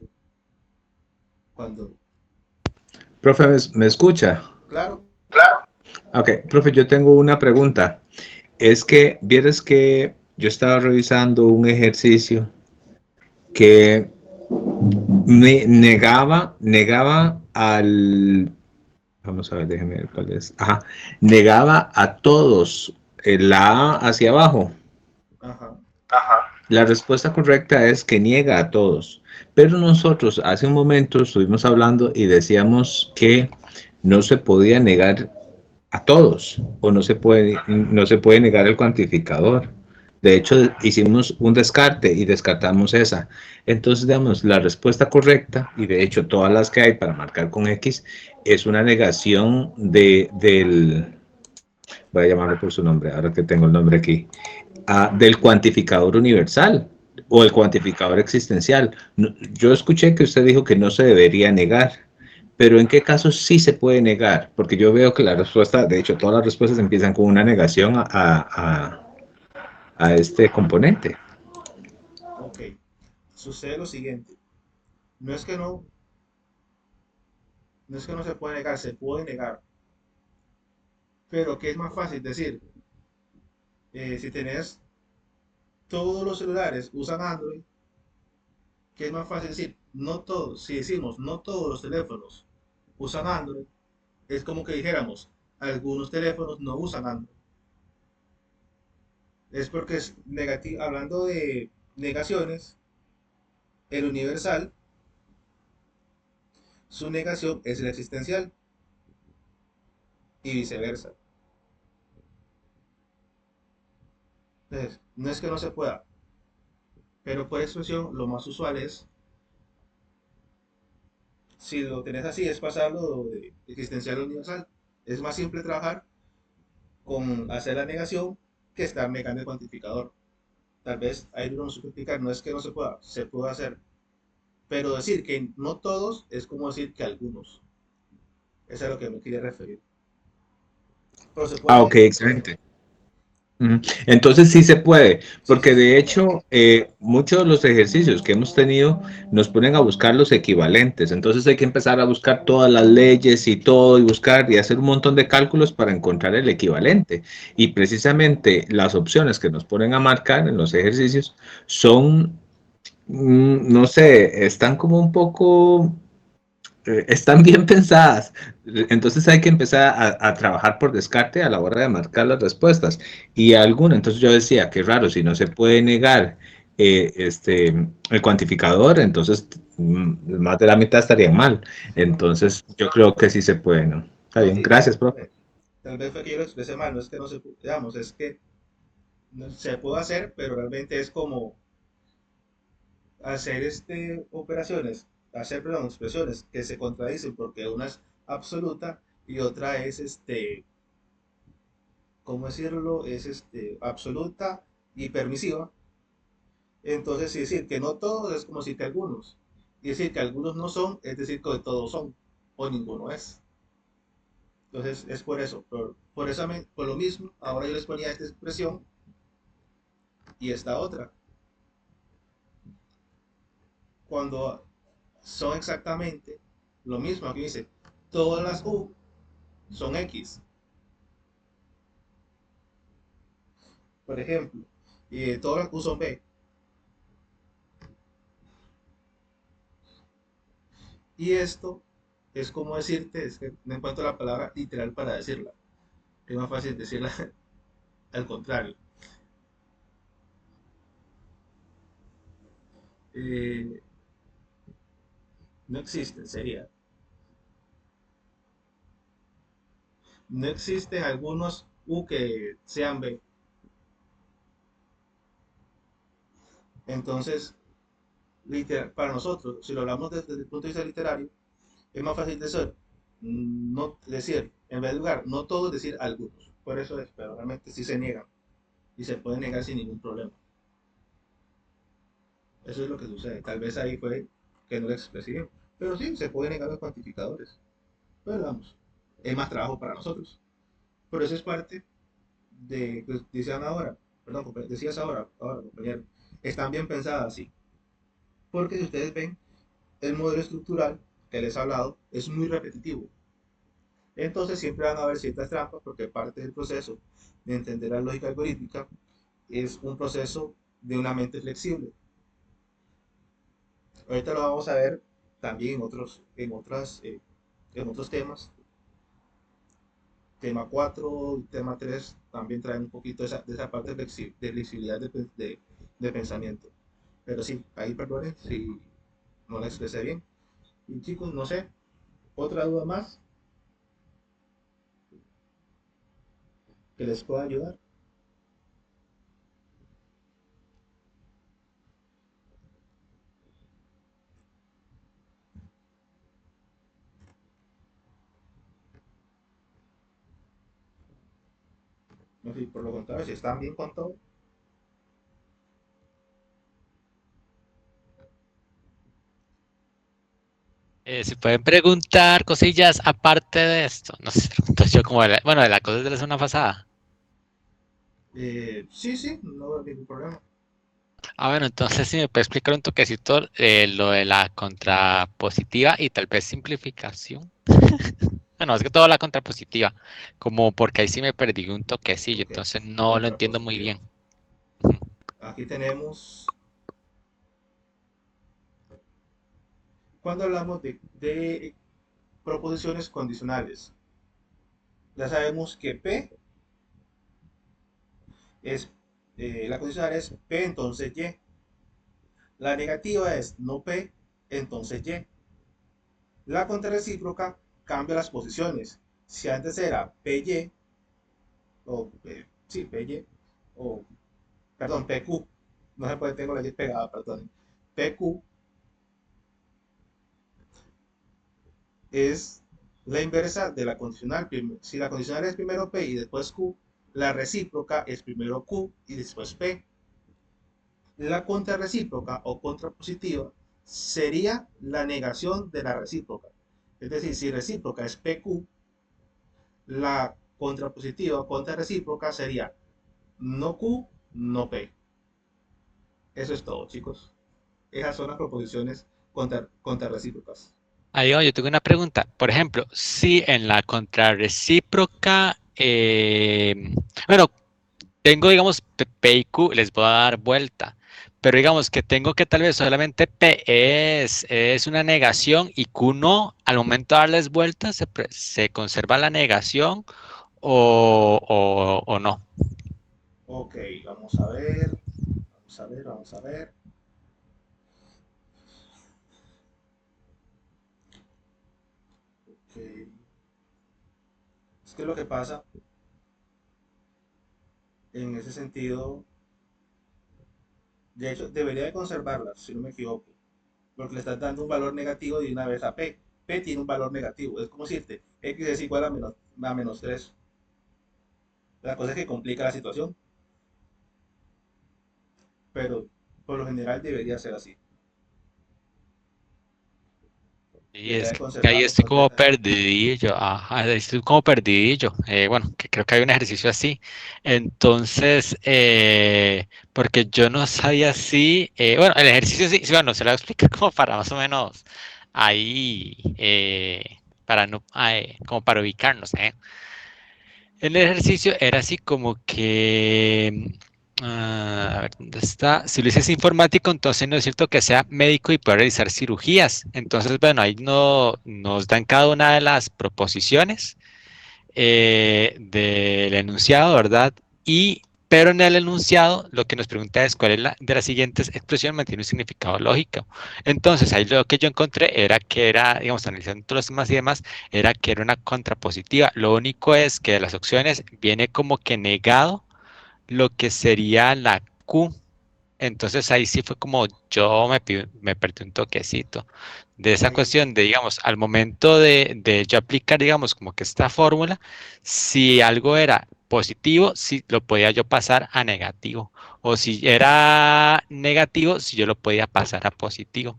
Cuando, Profe, ¿me escucha? claro, Ok, profe, yo tengo una pregunta. Es que, vieres que yo estaba revisando un ejercicio que me negaba vamos a ver, déjeme ver cuál es. Ajá, negaba a todos la A hacia abajo. ajá, La respuesta correcta es que niega a todos. Pero nosotros hace un momento estuvimos hablando y decíamos que no se podía negar a todos o no se puede negar el cuantificador. De hecho, hicimos un descarte y descartamos esa. Entonces, digamos, la respuesta correcta, y de hecho todas las que hay para marcar con X, es una negación voy a llamarlo por su nombre, ahora que tengo el nombre aquí, del cuantificador universal o el cuantificador existencial. Yo escuché que usted dijo que no se debería negar, pero ¿en qué casos sí se puede negar? Porque yo veo que la respuesta, de hecho, todas las respuestas empiezan con una negación a este componente. ok. Sucede lo siguiente. No es que no, no es que no se puede negar, se puede negar. Pero ¿qué es más fácil decir? Si tenés todos los celulares usan Android, que es más fácil decir, no todos, si decimos no todos los teléfonos usan Android, es como que dijéramos, algunos teléfonos no usan Android. Es porque es negativo, hablando de negaciones, el universal, su negación es el existencial y viceversa. Entonces, no es que no se pueda, pero por expresión lo más usual es, si lo tenés así, es pasarlo de existencial a universal. Es más simple trabajar con hacer la negación que estar negando el cuantificador. Tal vez ahí no se puede explicar, no es que no se pueda, se puede hacer. Pero decir que no todos es como decir que algunos. Eso es a lo que me quería referir. Pero se Ah, puede, ok, excelente. Ujú. Entonces sí se puede, sí, porque sí, sí. de hecho muchos de los ejercicios que hemos tenido nos ponen a buscar los equivalentes. Entonces hay que empezar a buscar todas las leyes y todo y buscar y hacer un montón de cálculos para encontrar el equivalente. Y precisamente las opciones que nos ponen a marcar en los ejercicios son, no sé, están como un poco están bien pensadas. Entonces hay que empezar a trabajar por descarte a la hora de marcar las respuestas. Y alguna, entonces yo decía, qué raro, si no se puede negar el cuantificador, entonces más de la mitad estaría mal. Entonces yo creo que sí se puede, ¿no? Está No, bien, sí, gracias, profe. tal vez fue que yo lo expresé mal, no es que no se puede, digamos, es que no, se puede hacer, pero realmente es como hacer operaciones, hacer, perdón, expresiones que se contradicen porque una es absoluta y otra es ¿cómo decirlo? Es absoluta y permisiva. Entonces, si decir que no todos es como decir que algunos. Y decir que algunos no son, es decir que todos son, o ninguno es. Entonces, es por eso. Por lo mismo, ahora yo les ponía esta expresión y esta otra. Cuando son exactamente lo mismo, aquí dice, todas las U son X. Por ejemplo, y todas las U son B. Y esto es como decirte, es que no encuentro la palabra literal para decirla. Es más fácil decirla al contrario. Eh, no existen, sería. No existen algunos U que sean B. Entonces, para nosotros, si lo hablamos desde el punto de vista literario, es más fácil decir, no decir, en vez de lugar, no todos decir algunos. Por eso es, pero realmente sí se niegan. Y se pueden negar sin ningún problema. Eso es lo que sucede. Tal vez ahí fue que no lo expresé bien. Pero sí, se pueden negar los cuantificadores. Pero vamos, es más trabajo para nosotros. Pero eso es parte de, pues, decían ahora, perdón, decías ahora, compañero, están bien pensadas, sí. Porque si ustedes ven, el modelo estructural que les he hablado es muy repetitivo. Entonces siempre van a haber ciertas trampas porque parte del proceso de entender la lógica algorítmica es un proceso de una mente flexible. Ahorita lo vamos a ver también en otros temas. Tema 4 y tema 3 también traen un poquito de esa parte de flexibilidad de pensamiento. Pero sí, ahí perdonen si no la expresé bien. Y chicos, no sé, otra duda más que les pueda ayudar. No sé, por lo contrario, si están bien con todo, Si pueden preguntar cosillas aparte de esto. No sé, entonces yo como, bueno, de la cosa de la semana pasada. sí, sí, no hay ningún problema. Bueno, entonces si me puede explicar un toquecito lo de la contrapositiva y tal vez simplificación. Bueno, es que todo la contrapositiva, como porque ahí sí me perdí un toquecillo, Ok, entonces no lo entiendo muy contrapositiva. bien. Ujú. Aquí tenemos Cuando hablamos de proposiciones condicionales, ya sabemos que P es, la condicional es P, entonces Y. La negativa es no P, entonces Y. La contrarrecíproca cambia las posiciones. Si antes era PY, o sí, PY, o perdón, PQ, no se puede, tengo la Y pegada, perdón. PQ es la inversa de la condicional. Si la condicional es primero P y después Q, la recíproca es primero Q y después P. La contrarrecíproca o contrapositiva sería la negación de la recíproca. Es decir, si recíproca es PQ, la contrapositiva o contrarrecíproca sería no Q, no P. Eso es todo, chicos. Esas son las proposiciones contrarrecíprocas. Ahí va, yo tengo una pregunta. Por ejemplo, si en la contrarrecíproca, bueno, tengo, digamos, P y Q, les voy a dar vuelta. Pero digamos que tengo que tal vez solamente P es una negación y Q no. Al momento de darles vueltas, se conserva la negación o no. Ok, vamos a ver. Vamos a ver, vamos a ver. Ok. Es que lo que pasa en ese sentido, de hecho, debería de conservarlas, si no me equivoco, porque le estás dando un valor negativo de una vez a P. P tiene un valor negativo, es como decirte, X es igual a menos 3. La cosa es que complica la situación, pero por lo general debería ser así. Y Debería es de que ahí conservarlo estoy porque como perdidillo, ajá, ahí estoy como perdidillo. Bueno, que creo que hay un ejercicio así. Entonces, porque yo no sabía si, bueno, el ejercicio sí, sí, bueno, se lo voy a explicar como para más o menos ahí, para no, como para ubicarnos, ¿eh? El ejercicio era así como que, a ver, ¿dónde está? Si lo dices informático, entonces no es cierto que sea médico y pueda realizar cirugías. Entonces, bueno, ahí no, nos dan cada una de las proposiciones del enunciado, ¿verdad? Pero en el enunciado lo que nos pregunta es cuál es la de las siguientes expresiones mantiene un significado lógico. Entonces, ahí lo que yo encontré era que era, digamos, analizando todos los temas y demás, era que era una contrapositiva. Lo único es que de las opciones viene como que negado lo que sería la Q. Entonces ahí sí fue como yo me perdí un toquecito de esa ahí, cuestión de, digamos, al momento de yo aplicar, digamos, como que esta fórmula, si algo era positivo, sí lo podía yo pasar a negativo. O si era negativo, si yo lo podía pasar a positivo.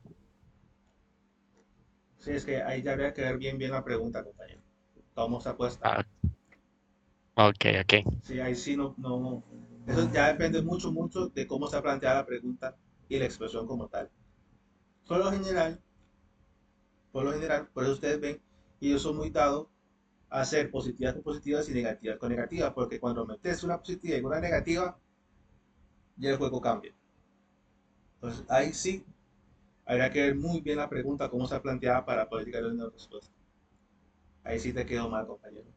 sí, es que ahí ya habría que ver bien la pregunta, compañero. ¿Cómo está puesta? Ah, ok, ok. Sí, ahí sí no. Eso ya depende mucho de cómo está planteada la pregunta y la expresión como tal. Por lo general, por eso ustedes ven, y yo soy muy dado a hacer positivas con positivas y negativas con negativas, porque cuando metes una positiva y una negativa, ya el juego cambia. Entonces, ahí sí, habría que ver muy bien la pregunta, cómo está planteada para poder llegar a una respuesta. Ahí sí te quedó mal, compañero.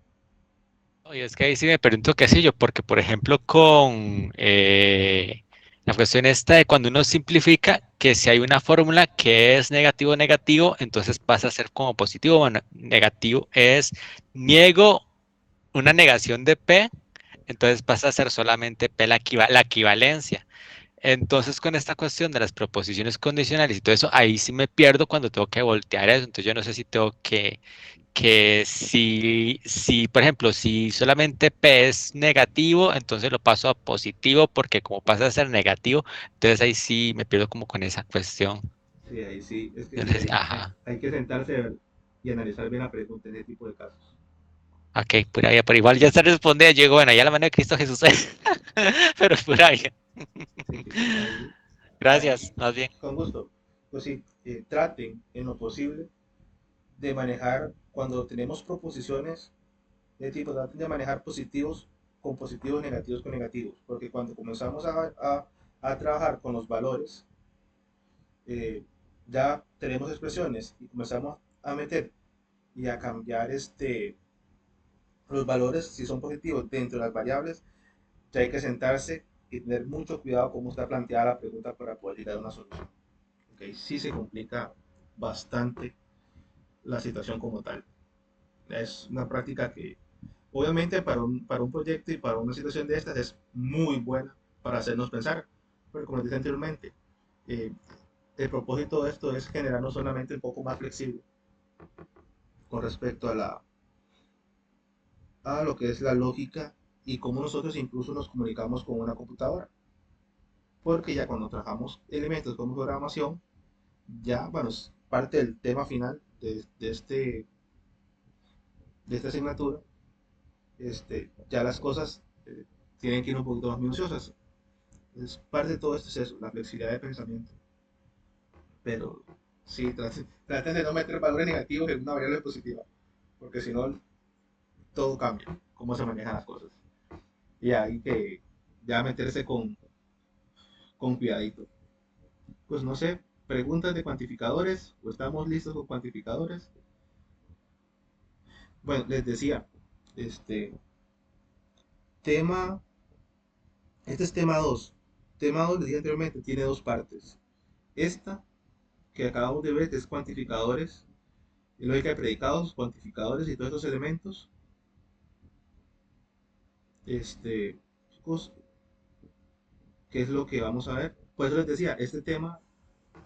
Oye, es que ahí sí me pregunto qué sé yo, porque por ejemplo con la cuestión esta de cuando uno simplifica, que si hay una fórmula que es negativo negativo, entonces pasa a ser como positivo. Bueno, negativo es niego una negación de P, entonces pasa a ser solamente P la equivalencia. Entonces, con esta cuestión de las proposiciones condicionales y todo eso, ahí sí me pierdo cuando tengo que voltear eso. Entonces, yo no sé si tengo que si, por ejemplo, si solamente P es negativo, entonces lo paso a positivo, porque como pasa a ser negativo, entonces ahí sí me pierdo como con esa cuestión. Sí, ahí sí, es que Yo no sí, sé ajá, hay que sentarse a ver y analizar bien la pregunta en ese tipo de casos. ok, por ahí, pero igual ya está respondida, yo digo, bueno, ya la mano de Cristo Jesús, pero por ahí. Sí, chicos, ahí, Gracias, más bien. con gusto. Pues sí, traten en lo posible de manejar, cuando tenemos proposiciones de tipo, traten de manejar positivos con positivos, negativos con negativos, porque cuando comenzamos a trabajar con los valores, eh, ya tenemos expresiones y comenzamos a meter y a cambiar los valores, si son positivos, dentro de las variables, ya hay que sentarse y tener mucho cuidado cómo está planteada la pregunta para poder llegar a una solución. ¿Okay? Sí se complica bastante la situación como tal. Es una práctica que obviamente para un proyecto y para una situación de estas es muy buena para hacernos pensar, pero como dije anteriormente, eh, el propósito de esto es generarnos solamente un poco más flexible con respecto a lo que es la lógica y cómo nosotros incluso nos comunicamos con una computadora. Porque ya cuando trabajamos elementos como programación, ya, bueno, es parte del tema final de esta asignatura, ya las cosas tienen que ir un poquito más minuciosas. Es parte de todo esto es eso, la flexibilidad de pensamiento. Pero sí, traten de no meter valores negativos en una variable positiva, porque si no, todo cambia, cómo se manejan las cosas. Y hay que ya meterse con cuidadito. Pues no sé, preguntas de cuantificadores, o estamos listos con cuantificadores. Bueno, les decía, este tema, este es tema 2. Tema 2, les dije anteriormente, tiene dos partes. Esta que acabamos de ver, que es cuantificadores, y lógica de predicados, cuantificadores y todos estos elementos. Chicos, ¿qué es lo que vamos a ver? Pues les decía, este tema,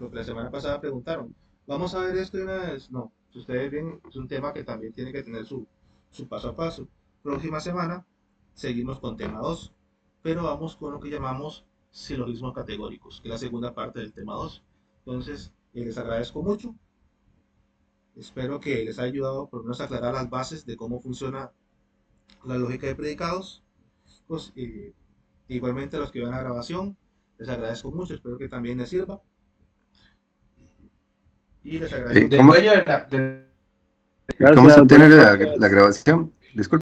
lo que la semana pasada preguntaron, ¿vamos a ver esto de una vez? No, si ustedes ven, es un tema que también tiene que tener su paso a paso. Próxima semana seguimos con tema 2, pero vamos con lo que llamamos silogismos categóricos, que es la segunda parte del tema 2. Entonces, les agradezco mucho. Espero que les haya ayudado por lo menos a aclarar las bases de cómo funciona la lógica de predicados. Pues, igualmente a los que vean la grabación, les agradezco mucho, espero que también les sirva. Y les agradezco. ¿Cómo, Gracias, ¿cómo se obtiene buenas noches. la grabación? Disculpe.